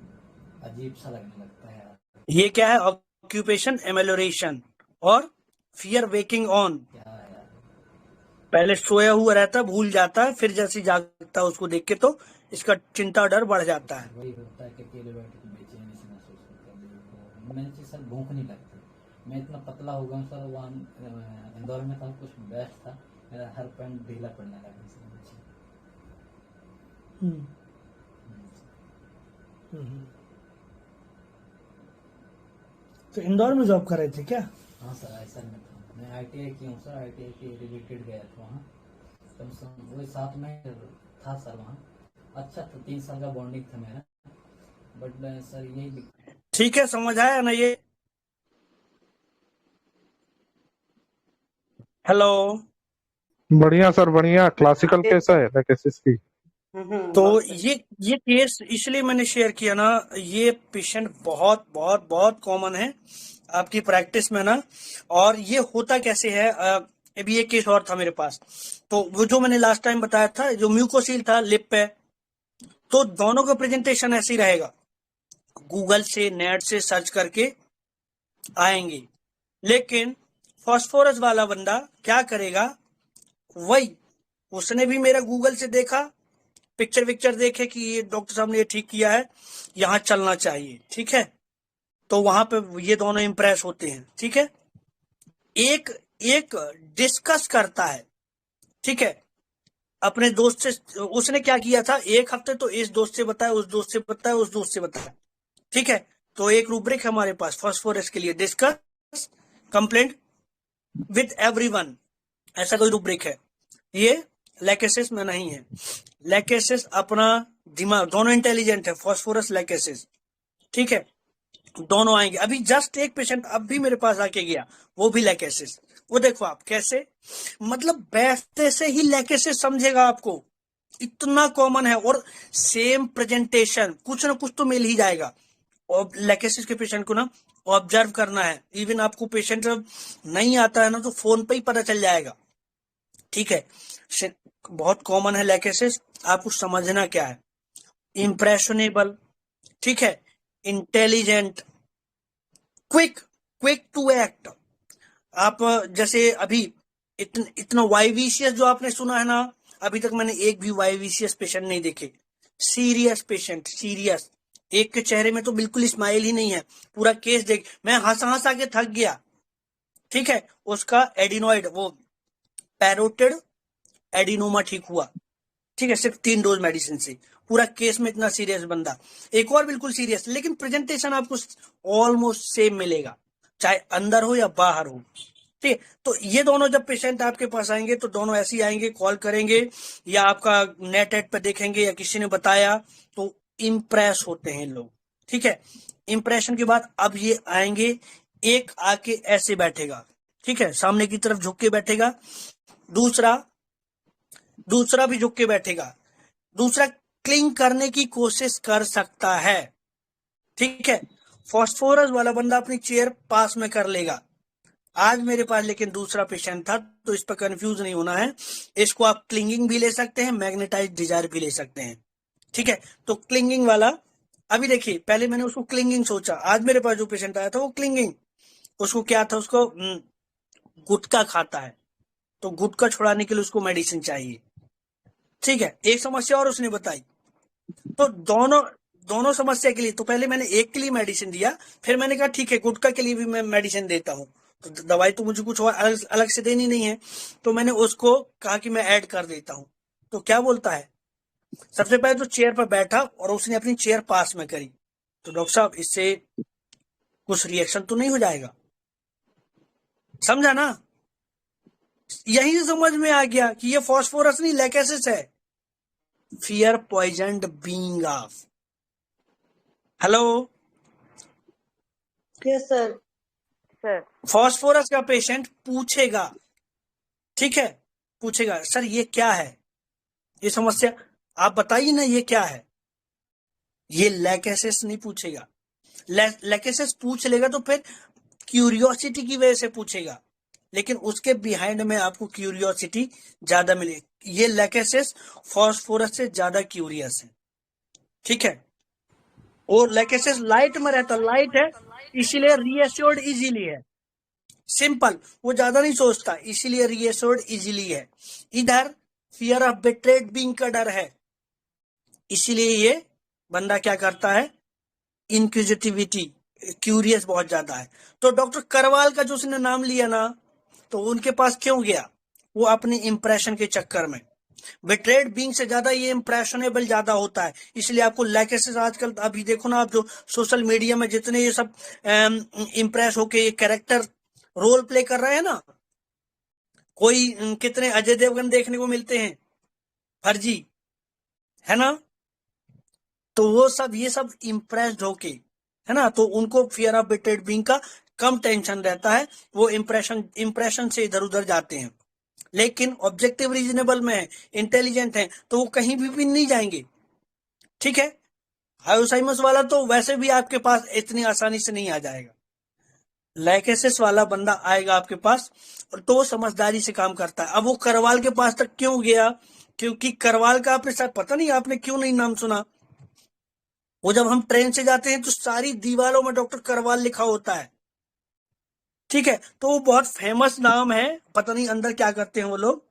अजीब सा लगने लगता है यार। ये क्या है? ऑक्यूपेशन एमेलोरेशन और फियर वेकिंग ऑन। क्या है यार, पहले सोया हुआ रहता, भूल जाता है, फिर जैसे जागता है उसको देख के तो इसका चिंता डर बढ़ जाता है। वही होता है कि अकेले बैठ के बेचैनी से महसूस होता है। मैंने चीज सर भूख नहीं लगती, मैं इतना पतला हो गया सर। वहाँ इंदौर में था, कुछ बेस्ट था, मेरा हर पैंट ढीला पड़ने लगा सर मुझे। तो इंदौर में जॉब कर रहे थे क्या? हाँ सर, आईसर में था। मैं ITI की हूँ सर, ITI के रिलेटेड गया था वहाँ, कम से कम वही 7 महीने था सर वहाँ। अच्छा था, 3 साल का बॉन्डिंग था मेरा, बट सर यही। ठीक है, समझ आया ना ये? हेलो, बढ़िया सर बढ़िया। क्लासिकल कैसा है लैकेसिस की? तो ये केस इसलिए मैंने शेयर किया ना, ये पेशेंट बहुत बहुत बहुत कॉमन है आपकी प्रैक्टिस में ना। और ये होता कैसे है, अभी एक केस और था मेरे पास, तो वो जो मैंने लास्ट टाइम बताया था, जो म्यूकोसील था लिप पे, तो दोनों का प्रेजेंटेशन ऐसे ही रहेगा, गूगल से नेट से सर्च करके आएंगे। लेकिन फास्फोरस वाला बंदा क्या करेगा, वही उसने भी मेरा गूगल से देखा, पिक्चर देखे कि ये डॉक्टर साहब ने ये ठीक किया है, यहाँ चलना चाहिए, ठीक है, तो वहां पे ये दोनों इंप्रेस होते हैं। ठीक है, एक डिस्कस करता है, ठीक है, अपने दोस्त से। उसने क्या किया था, एक हफ्ते तो इस दोस्त से बताया, उस दोस्त से बताया, उस दोस्त से बताया, ठीक है। तो एक रूब्रिक है हमारे पास फास्फोरस के लिए, डिस्कस कंप्लेंट विद एवरीवन, ऐसा कोई रूब्रिक है। ये लैकेसिस में नहीं है। लैकेसिस अपना दिमाग, दोनों इंटेलिजेंट है, फास्फोरस लैकेसिस, ठीक है, दोनों आएंगे। अभी जस्ट एक पेशेंट अब भी मेरे पास आके गया, वो भी लैकेसिस। वो देखो आप कैसे, मतलब बैठते से ही लैकेसिस समझेगा आपको, इतना कॉमन है। और सेम प्रेजेंटेशन, कुछ ना कुछ तो मिल ही जाएगा। और लैकेसिस के पेशेंट को ना ऑब्जर्व करना है। इवन आपको पेशेंट नहीं आता है ना, तो फोन पे ही पता चल जाएगा, ठीक है। बहुत कॉमन है लैकेसिस। आपको समझना क्या है, इंप्रेशनेबल, ठीक है, इंटेलिजेंट, क्विक टू एक्ट। आप जैसे अभी इतना वाईवीसीएस जो आपने सुना है ना, अभी तक मैंने एक भी वाईवीसीएस पेशेंट नहीं देखे। सीरियस पेशेंट, सीरियस, एक के चेहरे में तो बिल्कुल स्माइल ही नहीं है। पूरा केस देख, मैं हंसा के थक गया, ठीक है। उसका एडिनोइड, वो पैरोटिड एडिनोमा ठीक हुआ, ठीक है, सिर्फ 3 डोज मेडिसिन से। पूरा केस में इतना सीरियस बंदा। एक और बिल्कुल सीरियस, लेकिन प्रेजेंटेशन आपको ऑलमोस्ट सेम मिलेगा, चाहे अंदर हो या बाहर हो, ठीक है। तो ये दोनों जब पेशेंट आपके पास आएंगे तो दोनों ऐसे ही आएंगे, कॉल करेंगे या आपका नेट पे देखेंगे या किसी ने बताया, तो इम्प्रेस होते हैं लोग, ठीक है। इम्प्रेशन के बाद अब ये आएंगे, एक आके ऐसे बैठेगा, ठीक है, सामने की तरफ झुक के बैठेगा, दूसरा भी झुक के बैठेगा, दूसरा क्लिंग करने की कोशिश कर सकता है, ठीक है। फास्फोरस वाला बंदा अपनी चेयर पास में कर लेगा। आज मेरे पास लेकिन दूसरा पेशेंट था, तो इस पर कंफ्यूज नहीं होना है। इसको आप क्लिंगिंग भी ले सकते हैं, मैग्नेटाइज डिजायर भी ले सकते हैं, ठीक है। तो क्लिंगिंग वाला, अभी देखिए, पहले मैंने उसको क्लिंगिंग सोचा, आज मेरे पास जो पेशेंट आया था वो क्लिंगिंग। उसको क्या था, उसको गुटखा खाता है, तो गुटखा छुड़ाने के लिए उसको मेडिसिन चाहिए, ठीक है। एक समस्या और उसने बताई, तो दोनों समस्या के लिए, तो पहले मैंने एक के लिए मेडिसिन दिया, फिर मैंने कहा ठीक है गुटखा के लिए भी मैं मेडिसिन देता हूँ, तो दवाई तो मुझे कुछ और अलग से देनी नहीं है, तो मैंने उसको कहा कि मैं ऐड कर देता हूँ, तो क्या बोलता है, सबसे पहले तो चेयर पर बैठा और उसने अपनी चेयर पास में करी, तो डॉक्टर साहब इससे कुछ रिएक्शन तो नहीं हो जाएगा, समझा ना? यही से समझ में आ गया कि ये फास्फोरस नहीं लैकेसिस है, fear poisoned being of. Hello yes sir. Sir phosphorus का पेशेंट पूछेगा, ठीक है, पूछेगा सर ये क्या है, ये समस्या आप बताइए ना ये क्या है। ये लैकेसिस नहीं पूछेगा, लैकेसिस पूछ लेगा तो फिर क्यूरियोसिटी की वजह से पूछेगा, लेकिन उसके बिहाइंड में आपको क्यूरियोसिटी ज्यादा मिलेगी। ये लैकेसिस फास्फोरस से ज्यादा क्यूरियस है, ठीक है। और लैकेसिस लाइट में रहता, लाइट है इसीलिए रीएश्योर्ड इजीली है, सिंपल, वो ज्यादा नहीं सोचता इसीलिए रीएश्योर्ड इजीली है। इधर फियर ऑफ बिट्रेड बीइंग का डर है, इसीलिए ये बंदा क्या करता है, इंक्विजिटिविटी, क्यूरियस बहुत ज्यादा है। तो डॉक्टर करवाल का जो उसने नाम लिया ना, तो उनके पास क्यों गया, वो अपनी इंप्रेशन के चक्कर में। बिट्रेड बीइंग से ज्यादा ये इंप्रेशनेबल ज्यादा होता है, इसलिए आपको लैकेसिस आजकल अभी देखो ना आप, जो सोशल मीडिया में जितने ये सब इंप्रेस होके ये कैरेक्टर रोल प्ले कर रहे हैं ना, कोई कितने अजय देवगन देखने को मिलते हैं फर्जी, है ना, तो वो सब ये सब इम्प्रेस्ड होके, है ना, तो उनको फियर ऑफ बिट्रेड बीइंग का कम टेंशन रहता है, वो इंप्रेशन से इधर उधर जाते हैं। लेकिन ऑब्जेक्टिव रीजनेबल में है, इंटेलिजेंट है, तो वो कहीं भी नहीं जाएंगे, ठीक है। हायोसाइमस वाला तो वैसे भी आपके पास इतनी आसानी से नहीं आ जाएगा, लैकेसिस वाला बंदा आएगा आपके पास और तो वो समझदारी से काम करता है। अब वो करवाल के पास तक क्यों गया, क्योंकि करवाल का आपने शायद पता नहीं, आपने क्यों नहीं नाम सुना, वो जब हम ट्रेन से जाते हैं तो सारी दीवारों में डॉक्टर करवाल लिखा होता है, ठीक है, तो वो बहुत फेमस नाम है, पता नहीं अंदर क्या करते हैं वो लोग,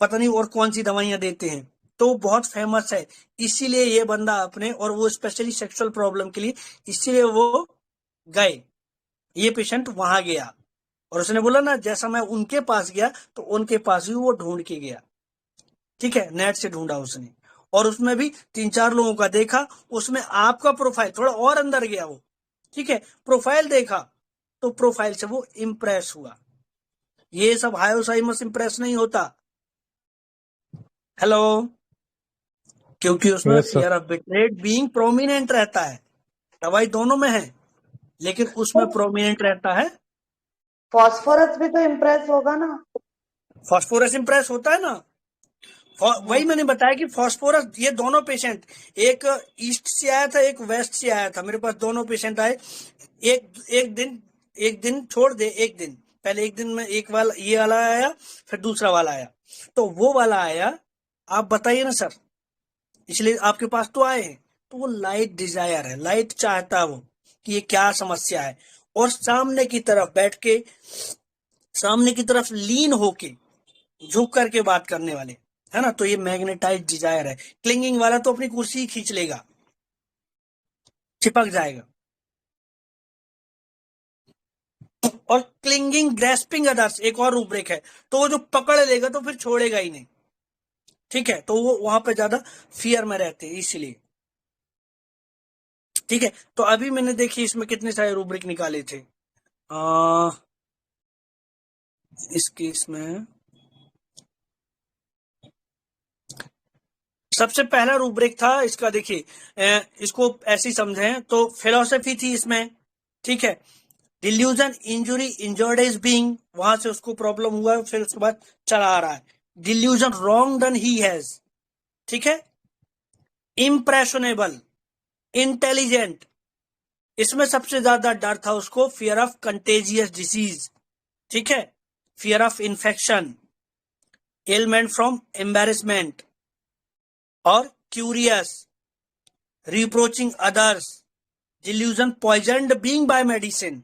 पता नहीं और कौन सी दवाइयां देते हैं, तो वो बहुत फेमस है, इसीलिए ये बंदा अपने, और वो स्पेशली सेक्सुअल प्रॉब्लम के लिए, इसीलिए वो गए, ये पेशेंट वहां गया और उसने बोला ना जैसा मैं उनके पास गया तो उनके पास भी वो ढूंढ के गया, ठीक है, नेट से ढूंढा उसने, और उसमें भी 3-4 लोगों का देखा, उसमें आपका प्रोफाइल थोड़ा और अंदर गया वो, ठीक है, प्रोफाइल देखा तो प्रोफाइल से वो इम्प्रेस हुआ। ये सब हायोसाइमस इम्प्रेस नहीं होता, हेलो, क्योंकि उसमें fear of betrayed being prominent रहता है, दवाई दोनों में है लेकिन उसमें प्रोमिनेंट रहता है। फास्फोरस भी तो इम्प्रेस होगा ना, फास्फोरस इम्प्रेस होता है ना, वही मैंने बताया कि फास्फोरस, ये दोनों पेशेंट, एक ईस्ट से आया था एक वेस्ट से आया था, मेरे पास दोनों पेशेंट आए, एक दिन छोड़ दे, एक दिन पहले, एक दिन में एक वाला ये वाला आया फिर दूसरा वाला आया, तो वो वाला आया, आप बताइए ना सर, इसलिए आपके पास तो आए हैं, तो वो लाइट डिजायर है, लाइट चाहता है वो कि ये क्या समस्या है, और सामने की तरफ बैठ के, सामने की तरफ लीन होके झुक करके बात करने वाले, है ना, तो ये मैग्नेटाइज डिजायर है। क्लिंगिंग वाला तो अपनी कुर्सी खींच लेगा, चिपक जाएगा, और क्लिंगिंग ग्रेस्पिंग अदर्स एक और रूब्रिक है, तो वो जो पकड़ लेगा तो फिर छोड़ेगा ही नहीं, ठीक है, तो वो वहां पे ज्यादा फियर में रहते हैं इसलिए, ठीक है। तो अभी मैंने देखी इसमें कितने सारे रूब्रिक निकाले थे, इस केस में सबसे पहला रूब्रिक था इसका, देखिए इसको ऐसे ही समझें तो फिलोसफी थी इसमें, ठीक है, delusion, injury, injured is being, वहां से उसको प्रॉब्लम हुआ, फिर उसके बाद चला आ रहा है, delusion, wrong done he has, ठीक है, इम्प्रेशनेबल, इंटेलिजेंट, इसमें सबसे ज्यादा डर था उसको फियर ऑफ कंटेजियस डिसीज, ठीक है, fear of infection, ailment from embarrassment, और curious, reproaching others, delusion, poisoned being by medicine,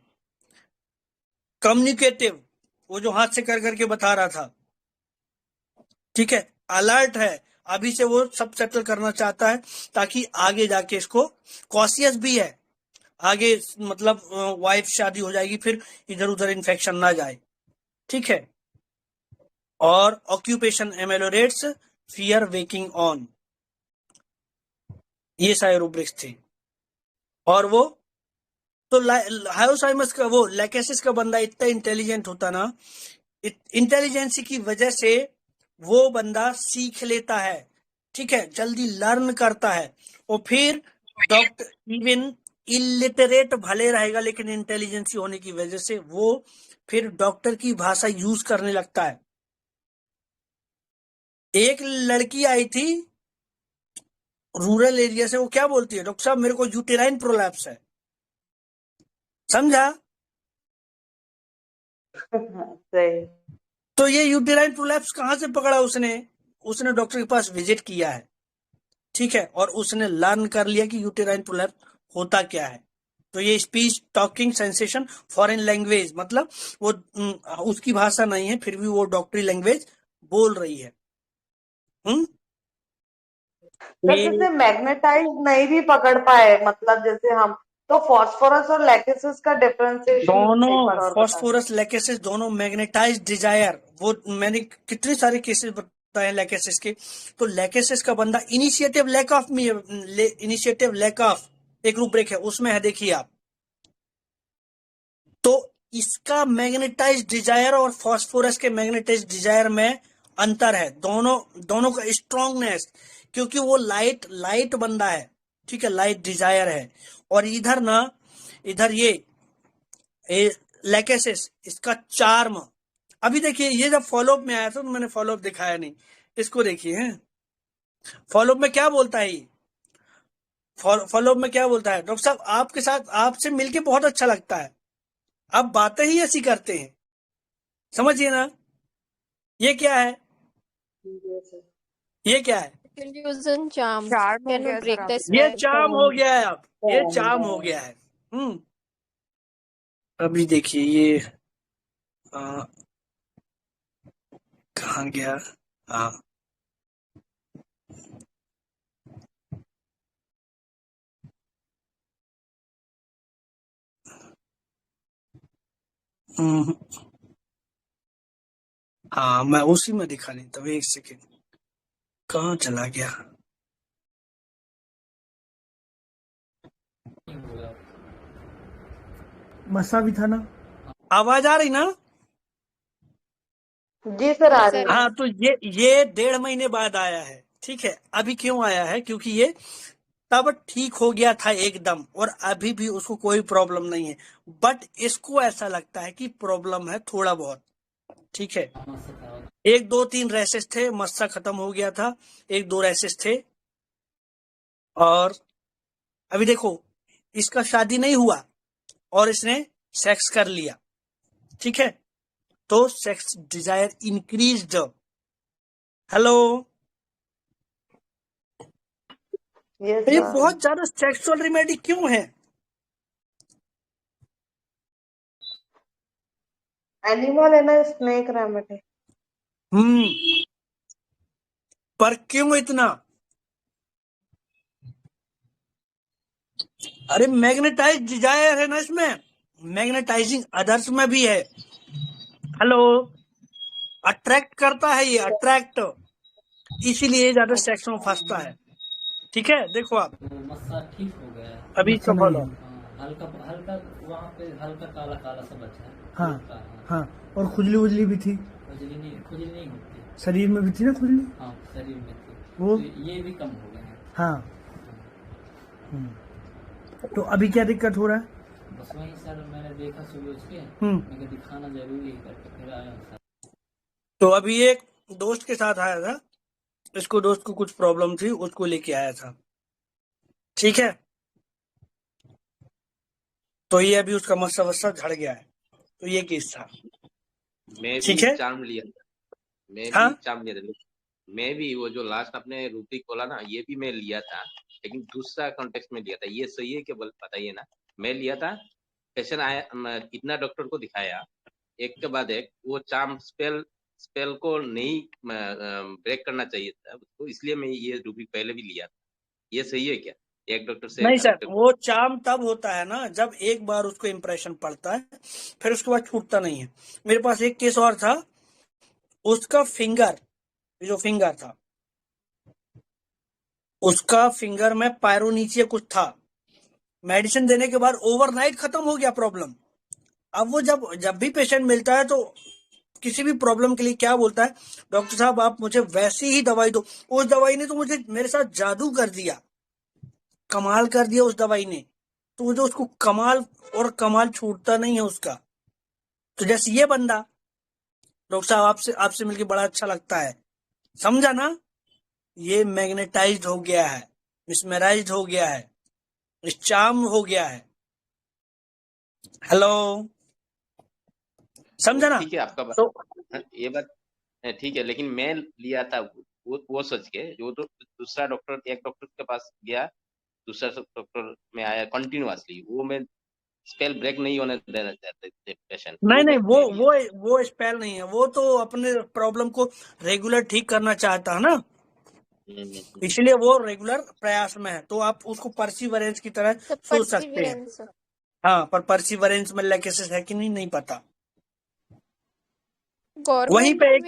communicative, वो जो हाथ से कर करके बता रहा था, ठीक है, अलर्ट है, अभी से वो सब सेटल करना चाहता है ताकि आगे जाके इसको, कॉशियस भी है, आगे मतलब वाइफ शादी हो जाएगी फिर इधर उधर इन्फेक्शन ना जाए, ठीक है, और ऑक्यूपेशन एमेलोरेट्स, फियर वेकिंग ऑन, ये सारे रूब्रिक्स थे। और वो तो हायोसाइमस का वो लैकेसिस का बंदा इतना इंटेलिजेंट होता ना, इंटेलिजेंसी की वजह से वो बंदा सीख लेता है, ठीक है, जल्दी लर्न करता है। और फिर डॉक्टर इवन इलिटरेट भले रहेगा लेकिन इंटेलिजेंसी होने की वजह से वो फिर डॉक्टर की भाषा यूज करने लगता है। एक लड़की आई थी रूरल एरिया से, वो क्या बोलती है, डॉक्टर साहब मेरे को यूटेराइन प्रोलैप्स है, समझा? सही। तो ये यूटेराइन प्रोलैप्स कहां से पकड़ा उसने डॉक्टर के पास विजिट किया है, ठीक है, और उसने लर्न कर लिया कि यूटेराइन प्रोलैप्स होता क्या है। तो ये speech talking sensation foreign language, मतलब वो उसकी भाषा नहीं है फिर भी वो डॉक्टरी लैंग्वेज बोल रही है। सर जैसे मैग्नेटाइज नहीं भी पकड़ पाए, मतलब जैसे हम, तो फॉस्फोरस और लैकेसिस का डिफरेंशिएशन दोनों फॉस्फोरस लैकेसिस दोनों मैग्नेटाइज डिजायर, वो मैंने कितने सारे केसेस बताए लैकेसिस के। तो लैकेसिस का बंदा इनिशिएटिव लैक ऑफ एक रूब्रिक है उसमें है, देखिए आप। तो इसका मैग्नेटाइज डिजायर और फॉस्फोरस के मैग्नेटाइज डिजायर में अंतर है, दोनों का स्ट्रांगनेस, क्योंकि वो लाइट बंदा है, ठीक है, लाइट डिजायर है। और इधर ये लैकेसिस, इसका चार्म। अभी देखिए ये जब फॉलोअप में आया था तो मैंने फॉलोअप दिखाया नहीं, इसको देखिए हैं फॉलोअप में क्या बोलता है। फॉलोअप में क्या बोलता है, डॉक्टर साहब आपके साथ आपसे मिलके बहुत अच्छा लगता है, आप बातें ही ऐसी करते हैं, समझिए ना। ये क्या है, ये क्या है, Illusion charm. चार्म हो Can you गया break सर the आपका। ये spell? चार्म हो गया है, अब ये चार्म हो गया है। अभी देखिए ये कहाँ गया, हाँ हाँ मैं उसी में दिखा नहीं था, एक सेकेंड, कहाँ चला गया। मसा भी था ना, आवाज आ रही ना? जी सर आ रही है। हाँ, तो ये 1.5 महीने बाद आया है, ठीक है। अभी क्यों आया है, क्योंकि ये तब ठीक हो गया था एकदम और अभी भी उसको कोई प्रॉब्लम नहीं है, बट इसको ऐसा लगता है कि प्रॉब्लम है थोड़ा बहुत, ठीक है। 1 2 3 रैसेस थे, मस्सा खत्म हो गया था, 1 2 रैसेस थे। और अभी देखो इसका शादी नहीं हुआ और इसने सेक्स कर लिया, ठीक है, तो सेक्स डिजायर इंक्रीज्ड। हेलो, ये बहुत ज्यादा सेक्सुअल रिमेडी क्यों है? एनिमल है ना, स्नेक रेमेडी। पर क्यों इतना? अरे मैग्नेटाइज डिजायर है ना इसमें, मैग्नेटाइजिंग अदर्स में भी है। हेलो, अट्रैक्ट करता है ये, अट्रैक्ट, इसीलिए ज्यादा सेक्स में फंसता है, ठीक है। देखो आप मस्सा ठीक हो गया है अभी इसका फॉलो, हल्का हल्का वहाँ पे हल्का काला काला सा बचा है। हाँ हाँ, और खुजली उजली भी थी, खुजली नहीं होती, शरीर में भी थी ना खुजली, हाँ शरीर में थी, वो तो ये भी कम हो गया है। हाँ। तो अभी क्या दिक्कत हो रहा है? बस वही सर मैंने देखा सुबह उठ के, मैं दिखाना जरूरी है करके फिर आया सर। तो अभी एक दोस्त के साथ आया था, इसको दोस्त को कुछ प्रॉब्लम थी, उसको लेके आया था, ठीक है। तो ये अभी उसका मस्सा वस्सा झड़ गया है, तो ये केस था। मैं ठीक भी है, चार्म लिया था, मैं भी वो जो लास्ट अपने रूपी खोला ना, ये भी मैं लिया था, लेकिन दूसरा कॉन्टेक्स्ट में लिया था। ये सही है कि बताइए ना? मैं लिया था, पेशेंट आया, इतना डॉक्टर को दिखाया, एक के बाद एक, वो चार्म स्पेल को नहीं ब्रेक करना चाहिए था उसको, इसलिए मैं ये रूबी पहले भी लिया था। ये सही है क्या? एक डॉक्टर से नहीं सर, वो चार्म तब होता है ना जब एक बार उसको इम्प्रेशन पड़ता है, फिर उसके बाद छूटता नहीं है। मेरे पास एक केस और था, उसका जो फिंगर था, उसका फिंगर में पायरोनीचिया कुछ था। मेडिसिन देने के बाद ओवरनाइट खत्म हो गया प्रॉब्लम। अब वो जब भी पेशेंट मिलता है तो किसी भी प्रॉब्लम के लिए क्या बोलता है, डॉक्टर साहब आप मुझे वैसी ही दवाई दो। उस दवाई ने तो मुझे मेरे साथ जादू कर दिया, कमाल कर दिया उस दवाई ने। तो मुझे उसको कमाल और कमाल छूटता नहीं है उसका। तो जैसे ये बंदा, डॉक्टर साहब आपसे मिलके बड़ा अच्छा लगता है, समझा ना, ये मैग्नेटाइज्ड हो गया है, मिसमराइज्ड हो गया है, चार्म हो गया है। हेलो, समझा ना? ठीक है आपका बात, तो ये बात ठीक है, लेकिन मैं लिया था वो सोच के, जो तो दूसरा डॉक्टर, एक डॉक्टर के पास गया, दूसरा डॉक्टर में आया कंटिन्यूअसली, वो मैं स्पेल ब्रेक नहीं होने देना चाहते थे पेशेंट। नहीं वो स्पेल नहीं है, वो तो अपने प्रॉब्लम को रेगुलर ठीक करना चाहता है ना, इसलिए वो रेगुलर प्रयास में है। तो आप उसको परसिवरेंस की तरह सोच सकते हैं। हाँ, पर परसिवरेंस में लैकेसिस है कि नहीं पता। वहीं पे एक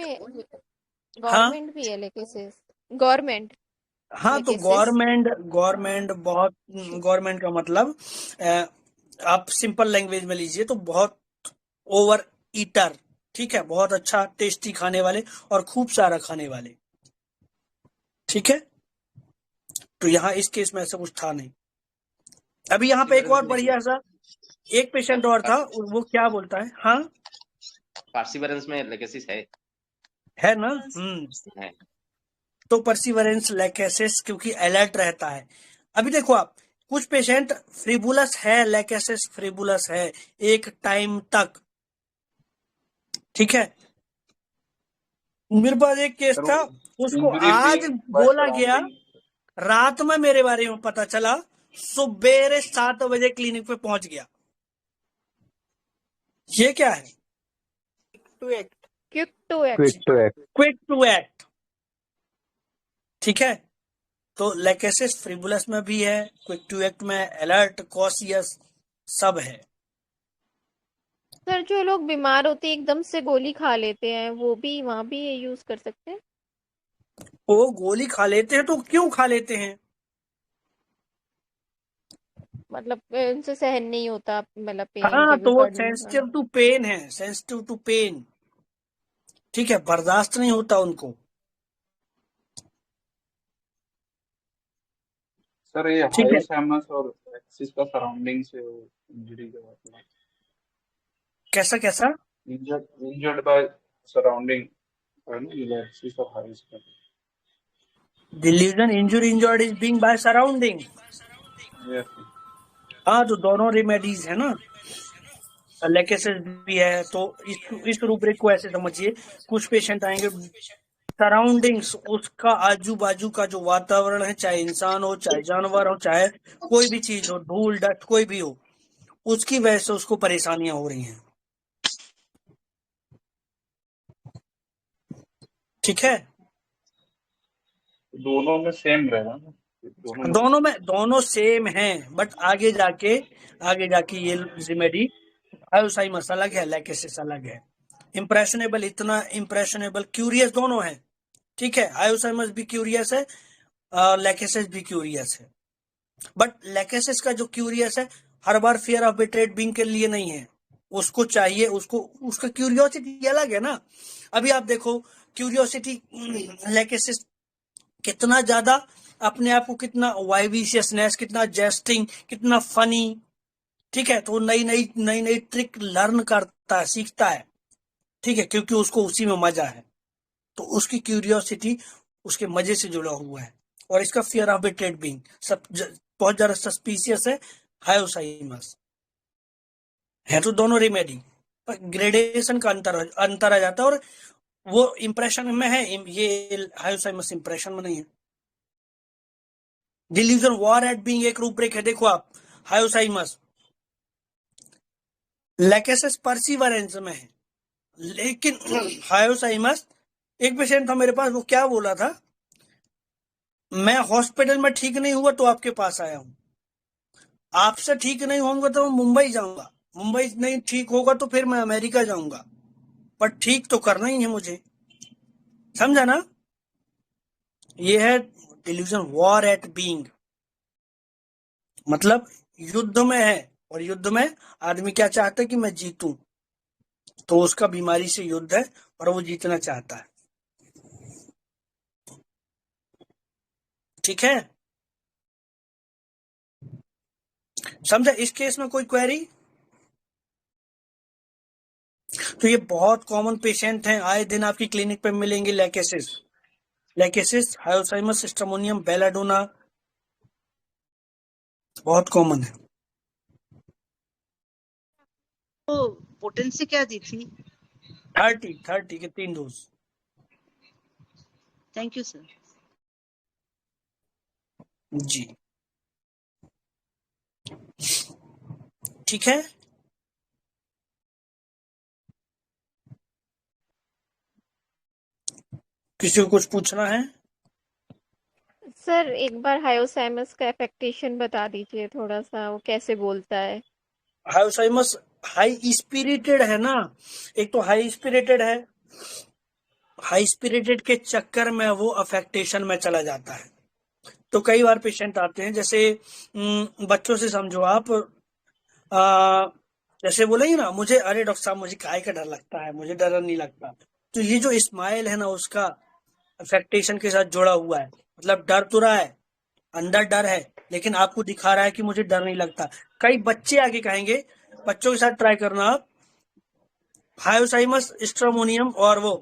गवर्नमेंट भी है लैकेसिस, गवर्नमेंट। हाँ, तो गवर्नमेंट बहुत, गवर्नमेंट का मतलब आप सिंपल लैंग्वेज में लीजिए तो बहुत ओवर ईटर, ठीक है, बहुत अच्छा टेस्टी खाने वाले और खूब सारा खाने वाले, ठीक है। तो यहाँ इस केस में ऐसा कुछ था नहीं। अभी यहाँ पे एक और बढ़िया सा एक पेशेंट और था, वो क्या बोलता है, हाँ परसिवरेंस में लैकेसिस है ना। है। तो परसिवरेंस लैकेसिस क्योंकि अलर्ट रहता है। अभी देखो आप, कुछ पेशेंट फ्रिबुलस है, लैकेसिस फ्रिबुलस है एक टाइम तक, ठीक है। मेरे पास एक केस था, उसको आज बोला गया, रात में मेरे बारे में पता चला, सुबेरे 7 बजे क्लिनिक पे पहुंच गया। ये क्या है? क्विक टू एक्ट, ठीक है। तो लैकेसिस फ्रिबुलस में भी है, क्विक टू एक्ट में, अलर्ट, कॉशियस सब है। सर जो लोग बीमार होते हैं एकदम से गोली खा लेते हैं, वो भी वहां भी ये यूज कर सकते हैं? वो गोली खा लेते हैं तो क्यों खा लेते हैं? मतलब उनसे सहन नहीं होता, मतलब पेन हाँ, के भी तो वो पड़ने का। सेंसिटिव टू पेन है, सेंसिटिव टू पेन, ठीक है, बर्दाश्त नहीं होता उनको। सर ये ठीक है, हाइपोथैलेमस और एक्सिस का सराउंडिंग से इंजरी का मतलब कैसा इंजर्ड बाय सराउंडिंग, एक्सिस और हाइस का delusion, injured is being by surrounding. हाँ, तो दोनों रेमेडीज है ना, लैकेसिस भी है। तो इस रूब्रिक को ऐसे समझिए, कुछ पेशेंट आएंगे, सराउंडिंग्स, उसका आजू बाजू का जो वातावरण है, चाहे इंसान हो, चाहे जानवर हो, चाहे कोई भी चीज हो, धूल डस्ट कोई भी हो, उसकी वजह से उसको परेशानियां हो रही हैं, ठीक है। दोनों में सेम रहेगा ना, दोनों सेम हैं, बट आगे जाके ये रेमेडी, अल्जाइमर्स अलग है, लैकेसिस अलग है। इम्प्रेशनेबल, इतना इम्प्रेशनेबल, क्यूरियस दोनों है, ठीक है। अल्जाइमर्स भी क्यूरियस है, लैकेसिस भी क्यूरियस है, बट लैकेसिस का जो क्यूरियस है हर बार फियर ऑफ बिट्रेड बीइंग के लिए नहीं है, उसको चाहिए, उसका क्यूरियोसिटी अलग है ना। अभी आप देखो, क्यूरियोसिटी लैकेसिस कितना ज्यादा अपने आप को, कितना वाइविशियसनेस, कितना जेस्टिंग, कितना फनी, ठीक है। तो नई ट्रिक लर्न करता है, सीखता है, ठीक है, क्योंकि उसको उसी में मजा है। तो उसकी क्यूरियोसिटी उसके मजे से जुड़ा हुआ है। और इसका फियर ऑफ बिट्रेड बीइंग सब बहुत ज्यादा सस्पिशियस है, हायोसाइमस है। तो दोनों रेमेडी पर ग्रेडेशन का अंतर आ जाता है, और वो इंप्रेशन में है, ये हायोसाइमस इंप्रेशन में नहीं है। डिल्यूजन वॉर एट बीइंग एक रूपरेख है, देखो आप, हायोसाइमस, लैकेसिस परसिवरेंस में है, लेकिन हायोसाइमस, एक पेशेंट था मेरे पास, वो क्या बोला था, मैं हॉस्पिटल में ठीक नहीं हुआ तो आपके पास आया हूं, आपसे ठीक नहीं होऊंगा तो मैं मुंबई जाऊंगा, मुंबई नहीं ठीक होगा तो फिर मैं अमेरिका जाऊंगा, पर ठीक तो करना ही है मुझे, समझा ना। ये है इल्यूजन वॉर एट बीइंग, मतलब युद्ध में है, और युद्ध में आदमी क्या चाहता है कि मैं जीतूं, तो उसका बीमारी से युद्ध है और वो जीतना चाहता है। ठीक है, समझा? इस केस में कोई क्वेरी? तो ये बहुत कॉमन पेशेंट हैं, आए दिन आपकी क्लिनिक पे मिलेंगे। लेकेसिस, हायोसाइमस, स्ट्रमोनियम, बेलाडोना, बहुत कॉमन है। तो पोटेंसी क्या दी थी? 30 के 3 डोज। Thank you sir. जी ठीक है। किसी को कुछ पूछना है? सर एक बार हायोसाइमस का एफेक्टेशन बता दीजिए थोड़ा सा, वो कैसे बोलता है? हायोसाइमस हाई स्पिरिटेड है ना, एक तो हाई स्पिरिटेड है, हाई स्पिरिटेड के चक्कर में वो अफेक्टेशन में चला जाता है। तो कई बार पेशेंट आते हैं, जैसे बच्चों से समझो आप, जैसे बोलेंगे ना, मुझे अरे डॉक्टर साहब मुझे काय का डर लगता है, मुझे डर नहीं लगता। तो ये जो स्माइल है ना, उसका अफेक्टेशन के साथ जुड़ा हुआ है, मतलब डर तो रहा है, अंदर डर है, लेकिन आपको दिखा रहा है कि मुझे डर नहीं लगता। कई बच्चे आगे कहेंगे, बच्चों के साथ ट्राई करना आप, हायोसाइमस स्ट्रमोनियम और वो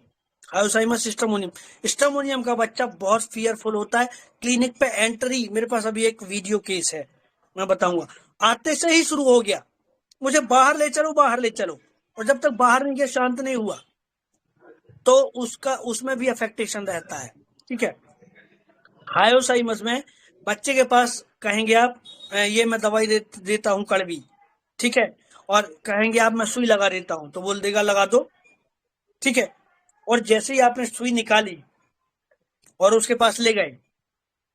हायोसाइमस स्ट्रमोनियम का बच्चा बहुत फियरफुल होता है। क्लिनिक पे एंट्री, मेरे पास अभी एक वीडियो केस है, मैं बताऊंगा, आते से ही शुरू हो गया, मुझे बाहर ले चलो बाहर ले चलो, और जब तक बाहर नहीं गया शांत नहीं हुआ, तो उसमें भी अफेक्टेशन रहता है। ठीक है, हायोसाइमस में बच्चे के पास कहेंगे आप ये मैं दवाई देता हूँ कड़वी, ठीक है, और कहेंगे आप मैं सुई लगा देता हूँ, तो बोल देगा लगा दो, ठीक है, और जैसे ही आपने सुई निकाली और उसके पास ले गए,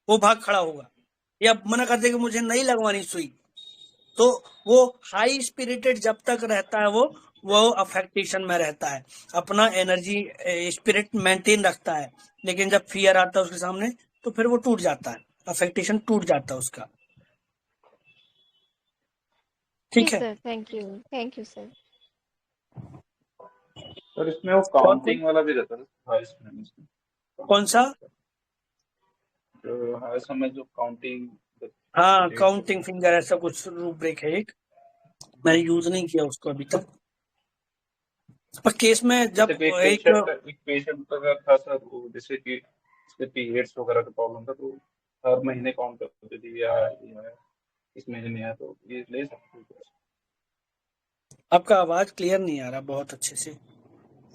वो भाग खड़ा होगा, या मना कर देगा मुझे नहीं लगवानी सुई। तो वो हाई स्पिरिटेड जब तक रहता है वो अफेक्टेशन में रहता है, अपना एनर्जी स्पिरिट मेंटेन रखता है, लेकिन जब फियर आता है उसके सामने तो फिर वो टूट जाता है, अफेक्टेशन टूट जाता है उसका। ठीक है sir, thank you sir. Sir इसमें वो काउंटिंग वाला भी रहता है इसमें? कौन सा? जो समय जो काउंटिंग, हाँ काउंटिंग फिंगर ऐसा कुछ रूब्रिक है एक, मैंने यूज नहीं किया उसको अभी तक। पर केस में जब एक पेशेंट अगर था सर, वो जैसे कि इसके पीरियड्स वगैरह का प्रॉब्लम था, तो हर महीने काउंट करते थे या इस महीने में आया, तो ये ले सकते हैं? आपका आवाज क्लियर नहीं आ रहा बहुत अच्छे से।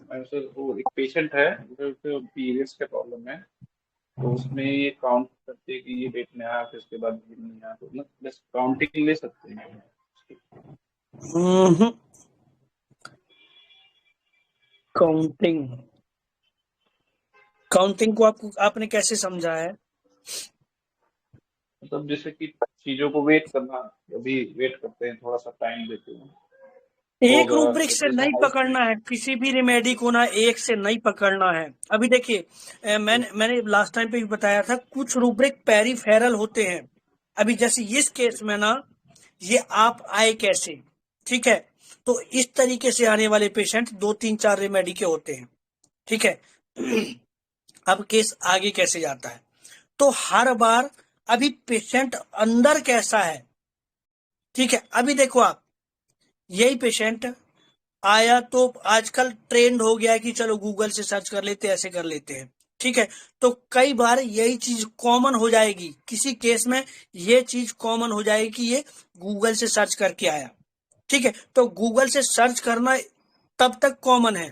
सर वो एक पेशेंट है जो पीरियड्स के प्रॉब्लम है, तो उसमें ये काउंट करते हैं कि ये डेट में आया फिर उसके बाद नहीं आया, तो बस काउंटिंग ले सकते हैं? काउंटिंग को आपने कैसे समझा है? मतलब जैसे कि चीजों को वेट करना, अभी वेट करते हैं, थोड़ा सा टाइम देते हैं, एक रूब्रिक से नहीं पकड़ना है, किसी भी रेमेडी को ना एक से नहीं पकड़ना है। अभी देखिए मैंने लास्ट टाइम पे भी बताया था, कुछ रूब्रिक पेरिफेरल होते हैं। अभी जैसे इस केस में ना, ये आप आए कैसे, ठीक है, तो इस तरीके से आने वाले पेशेंट 2-3-4 रेमेडी के होते हैं। ठीक है, अब केस आगे कैसे जाता है, तो हर बार अभी पेशेंट अंदर कैसा है, ठीक है, अभी देखो आप, यही पेशेंट आया तो आजकल ट्रेंड हो गया है कि चलो गूगल से सर्च कर लेते, ऐसे कर लेते हैं, ठीक है, तो कई बार यही चीज कॉमन हो जाएगी, किसी केस में ये चीज कॉमन हो जाएगी कि ये गूगल से सर्च करके आया, ठीक है, तो गूगल से सर्च करना तब तक कॉमन है,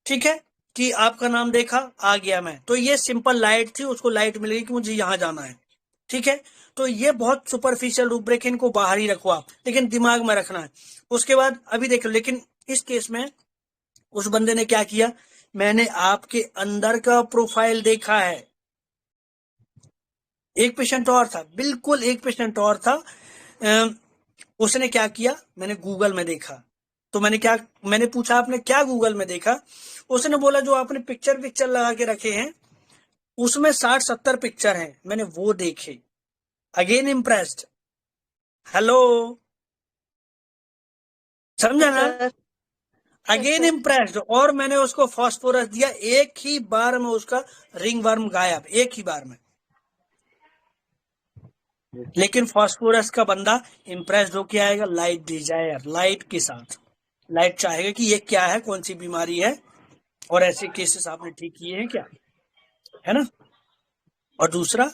ठीक है, कि आपका नाम देखा आ गया मैं, तो ये सिंपल लाइट थी, उसको लाइट मिल गई कि मुझे यहां जाना है, ठीक है, तो ये बहुत सुपरफिशियल रूब्रिक, इनको बाहर ही रखो आप, लेकिन दिमाग में रखना है। उसके बाद अभी देखो, लेकिन इस केस में उस बंदे ने क्या किया, मैंने आपके अंदर का प्रोफाइल देखा है। एक पेशेंट और था, बिल्कुल एक पेशेंट और था, उसने क्या किया, मैंने गूगल में देखा, तो मैंने पूछा आपने क्या गूगल में देखा, उसने बोला जो आपने पिक्चर लगा के रखे हैं उसमें 60-70 पिक्चर हैं, मैंने वो देखे, अगेन इम्प्रेस्ड। हेलो, समझा ना? Again impressed. और मैंने उसको फास्फोरस दिया, एक ही बार में उसका रिंग वर्म गायब, एक ही बार में। लेकिन फास्फोरस का बंदा इम्प्रेस्ड होके आएगा लाइट डिजायर, लाइट के साथ। लाइट चाहेगा कि ये क्या है, कौन सी बीमारी है, और ऐसे केसेस आपने ठीक किए हैं क्या, है ना? और दूसरा,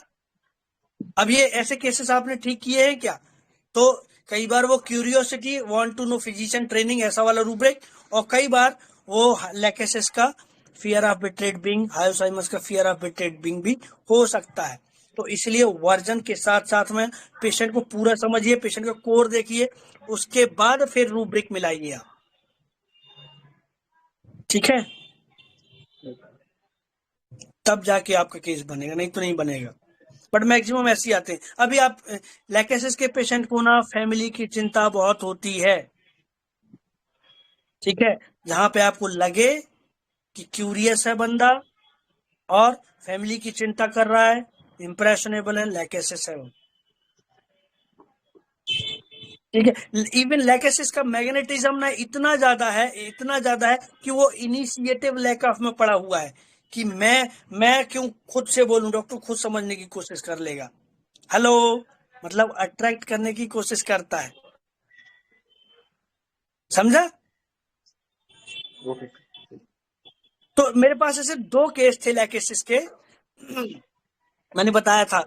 अब ये ऐसे केसेस आपने ठीक किए हैं क्या, तो कई बार वो curiosity, want to know physician training, ऐसा वाला रूब्रिक, और कई बार वो लैकेसिस का fear of betrayed being, Hyoscyamus का फियर ऑफ बिट्रेड बीइंग भी हो सकता है। तो इसलिए वर्जन के साथ साथ में पेशेंट को पूरा समझिए, पेशेंट का कोर देखिए, उसके बाद फिर रूब्रिक मिलाइए आप, ठीक है? तब जाके आपका केस बनेगा, नहीं तो नहीं बनेगा। बट मैक्सिमम ऐसे ही आते हैं। अभी आप लैकेसिस के पेशेंट को ना फैमिली की चिंता बहुत होती है, ठीक है? जहां पे आपको लगे कि क्यूरियस है बंदा और फैमिली की चिंता कर रहा है, इंप्रेशनेबल है, लैकेसिस है वो, ठीक है? इवन लैकेसिस का मैग्नेटिज्म ना इतना ज्यादा है कि वो इनिशिएटिव लैक ऑफ में पड़ा हुआ है कि मैं क्यों खुद से बोलूं, डॉक्टर खुद समझने की कोशिश कर लेगा। हेलो, मतलब अट्रैक्ट करने की कोशिश करता है, समझा? तो मेरे पास ऐसे 2 केस थे लैकेसिस के, मैंने बताया था,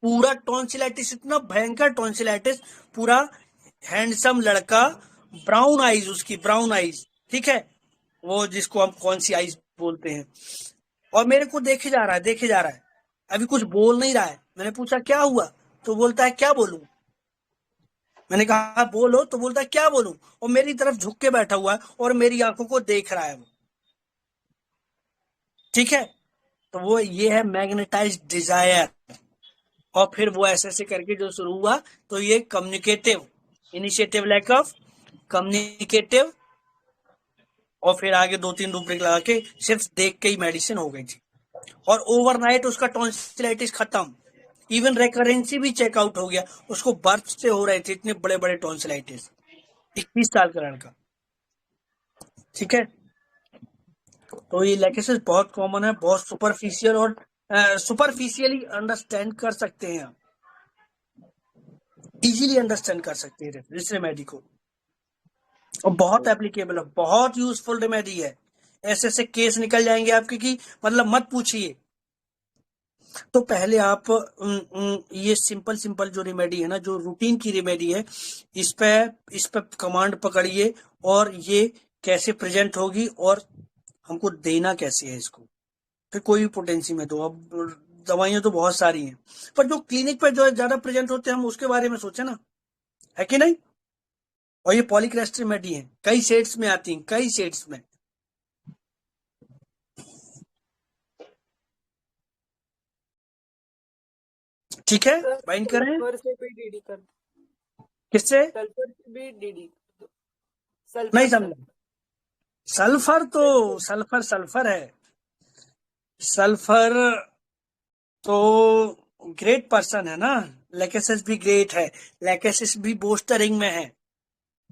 पूरा टॉन्सिलाइटिस, इतना भयंकर टॉन्सिलाइटिस, पूरा हैंडसम लड़का, ब्राउन आईज, उसकी ब्राउन आईज, ठीक है, वो जिसको हम कौन सी आईज बोलते हैं, और मेरे को देखे जा रहा है, अभी कुछ बोल नहीं रहा है। मैंने पूछा क्या हुआ, तो बोलता है क्या बोलूं। मैंने कहा बोलो, तो बोलता है क्या बोलूं, और मेरी तरफ झुक के बैठा हुआ है और मेरी आंखों को देख रहा है वो, ठीक है? तो वो ये है मैग्नेटाइज्ड डिजायर। और फिर वो ऐसे करके जो शुरू हुआ, तो ये communicative, initiative lack of communicative, और फिर आगे 2-3 रूब्रिक लगा के सिर्फ देख के ही मेडिसिन हो गई थी, और ओवरनाइट उसका टॉन्सिलाइटिस खत्म, इवन रेकरेंसी भी चेकआउट हो गया। उसको बर्थ से हो रहे थे इतने बड़े बड़े टॉन्सिलाइटिस, 21 साल का लड़का, ठीक है? तो ये लैकेसिस बहुत कॉमन है, बहुत सुपरफिशियल, और सुपरफिशियली अंडरस्टैंड कर सकते हैं आप, इजीली अंडरस्टैंड कर सकते हैं इस रेमेडी को, और बहुत एप्लीकेबल है, बहुत यूजफुल रेमेडी है। ऐसे ऐसे केस निकल जाएंगे आपके कि मतलब मत पूछिए। तो पहले आप ये सिंपल जो रेमेडी है ना, जो रूटीन की रेमेडी है, इस पे कमांड पकड़िए, और ये कैसे प्रेजेंट होगी और हमको देना कैसे है इसको, फिर कोई भी पोटेंसी में दो। अब दवाइयां तो बहुत सारी हैं, पर जो क्लिनिक पे जो ज्यादा प्रेजेंट होते हैं हम उसके बारे में सोचे ना, है कि नहीं? और ये पॉलीक्रेस्ट रेमेडी है, कई शेड्स में आती हैं, कई शेड्स में, ठीक है? बाइंड करें, सल्फर से भी डीडी कर, किससे? सल्फर से भी डीडी, नहीं समझा। सल्फर तो सल्फर है, सल्फर तो ग्रेट पर्सन है ना, लैकेसिस भी ग्रेट है, लैकेसिस भी बोस्टरिंग में है,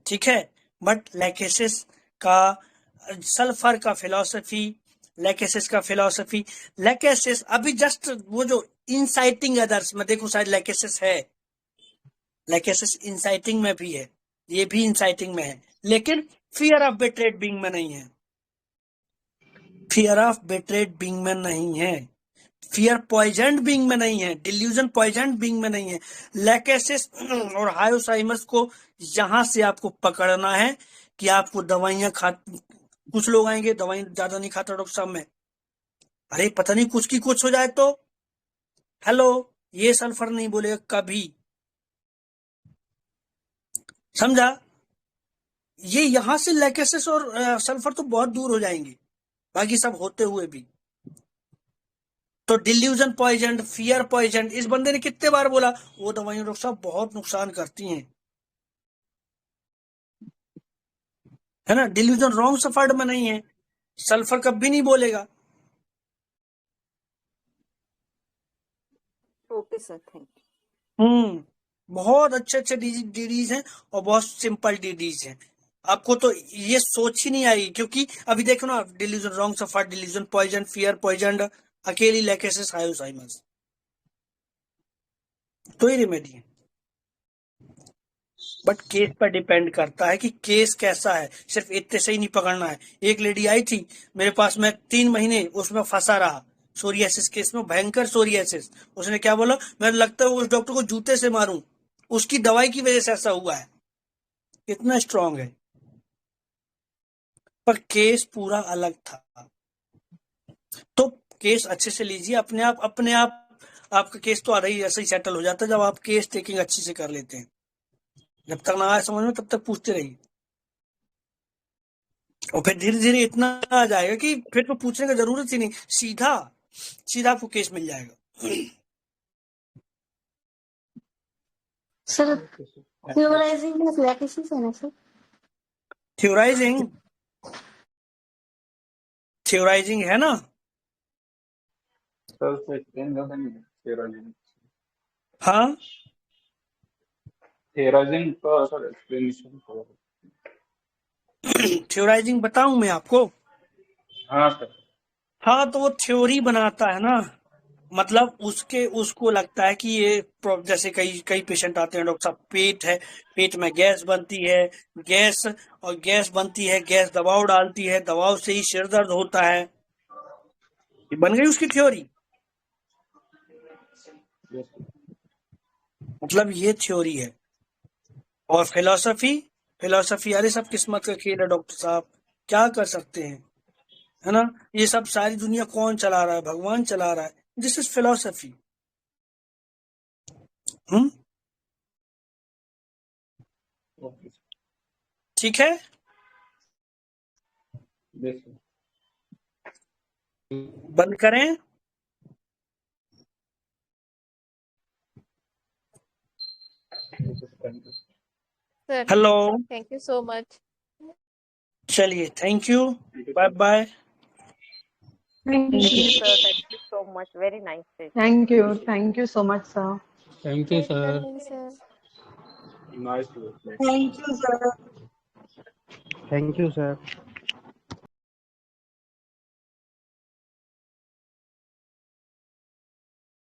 ठीक है? बट लैकेसिस का, सल्फर का फिलॉसफी, लैकेसिस का फिलॉसफी, लैकेसिस अभी जस्ट वो जो इंसाइटिंग अदर्स में देखो, शायद लैकेसिस है, लैकेसिस इंसाइटिंग में भी है, ये भी इंसाइटिंग में है, लेकिन फियर ऑफ बिट्रेड बीइंग में नहीं है, फियर ऑफ बिट्रेड बीइंग में नहीं है, फियर पॉइजन्ड बीइंग में नहीं है, डिल्यूजन पॉइजन्ड बीइंग में नहीं है। लैकेसिस और हायोसाइमस को यहां से आपको पकड़ना है कि आपको दवाइयां खा, कुछ लोग आएंगे दवाई ज्यादा नहीं खाता डॉक्टर साहब में, अरे पता नहीं कुछ की कुछ हो जाए तो, हेलो, ये सल्फर नहीं बोलेगा कभी, समझा? ये यहां से लैकेसिस और सल्फर तो बहुत दूर हो जाएंगे, बाकी सब होते हुए भी। तो डिल्यूजन पॉइजन, फियर पॉइजन, इस बंदे ने कितने बार बोला, वो दवाइयां डॉक्टर साहब बहुत नुकसान करती हैं, है ना? डिल्यूजन रॉन्ग सफर्ड में नहीं है, सल्फर कभी नहीं बोलेगा, सर, थैंक यू। बहुत अच्छे अच्छे डीडीज हैं और बहुत सिंपल डीडीज हैं। आपको तो ये सोच ही नहीं आई, क्योंकि अभी देखो ना, डिल्यूजन, रॉन्ग सफर डिल्यूजन, पॉइजन, फियर पॉइजन, अकेली लैकेसिस, हायोसाइमस, तो ही रेमेडी है। बट केस पर डिपेंड करता है कि केस कैसा है, सिर्फ इतने से ही नहीं पकड़ना है। एक लेडी आई थी मेरे पास, मैं 3 महीने उसमें फंसा रहा, सोरियासिस केस में, भयंकर सोरियासिस। उसने क्या बोला, मेरे लगता है उस डॉक्टर को जूते से मारूं, उसकी दवाई की वजह से ऐसा हुआ है। इतना स्ट्रांग है, पर केस पूरा अलग था। तो केस अच्छे से लीजिए, अपने आप आपका केस तो आ रही ऐसे ही सेटल हो जाता है जब आप केस टेकिंग अच्छी से कर लेते हैं। जब तक ना आए समझ में तब तक पूछते रहिए, और फिर धीरे धीरे इतना आ जाएगा कि फिर तो पूछने का जरूरत ही नहीं, सीधा आपको केस मिल जाएगा। सर थ्योराइजिंग में लैकेसिस है ना सर? थ्योराइजिंग है ना सर, उसको एक्सप्लेन कर देंगे थ्योराइजिंग। हाँ, थ्योराइजिंग का सर एक्सप्लेनेशन करो। थ्योराइजिंग बताऊं मैं आपको? हाँ सर। हाँ, तो वो थ्योरी बनाता है ना, मतलब उसको लगता है कि ये जैसे कई पेशेंट आते हैं, डॉक्टर साहब पेट है, पेट में गैस बनती है, गैस बनती है, गैस दबाव डालती है, दबाव से ही सिर दर्द होता है। ये बन गई उसकी थ्योरी, मतलब ये थ्योरी है। और फिलोसफी अरे सब किस्मत का खेल है डॉक्टर साहब, क्या कर सकते हैं, है ना। ये सब सारी दुनिया कौन चला रहा है? भगवान चला रहा है। This is philosophy. ठीक है, बंद करें? Sir hello, thank you so much. चलिए, thank you, bye bye. Thank Thank you, you. sir. Thank you so much. Very nice session. Thank you so much, sir. Thank you sir. Sir nice to thank you sir. Thank you sir.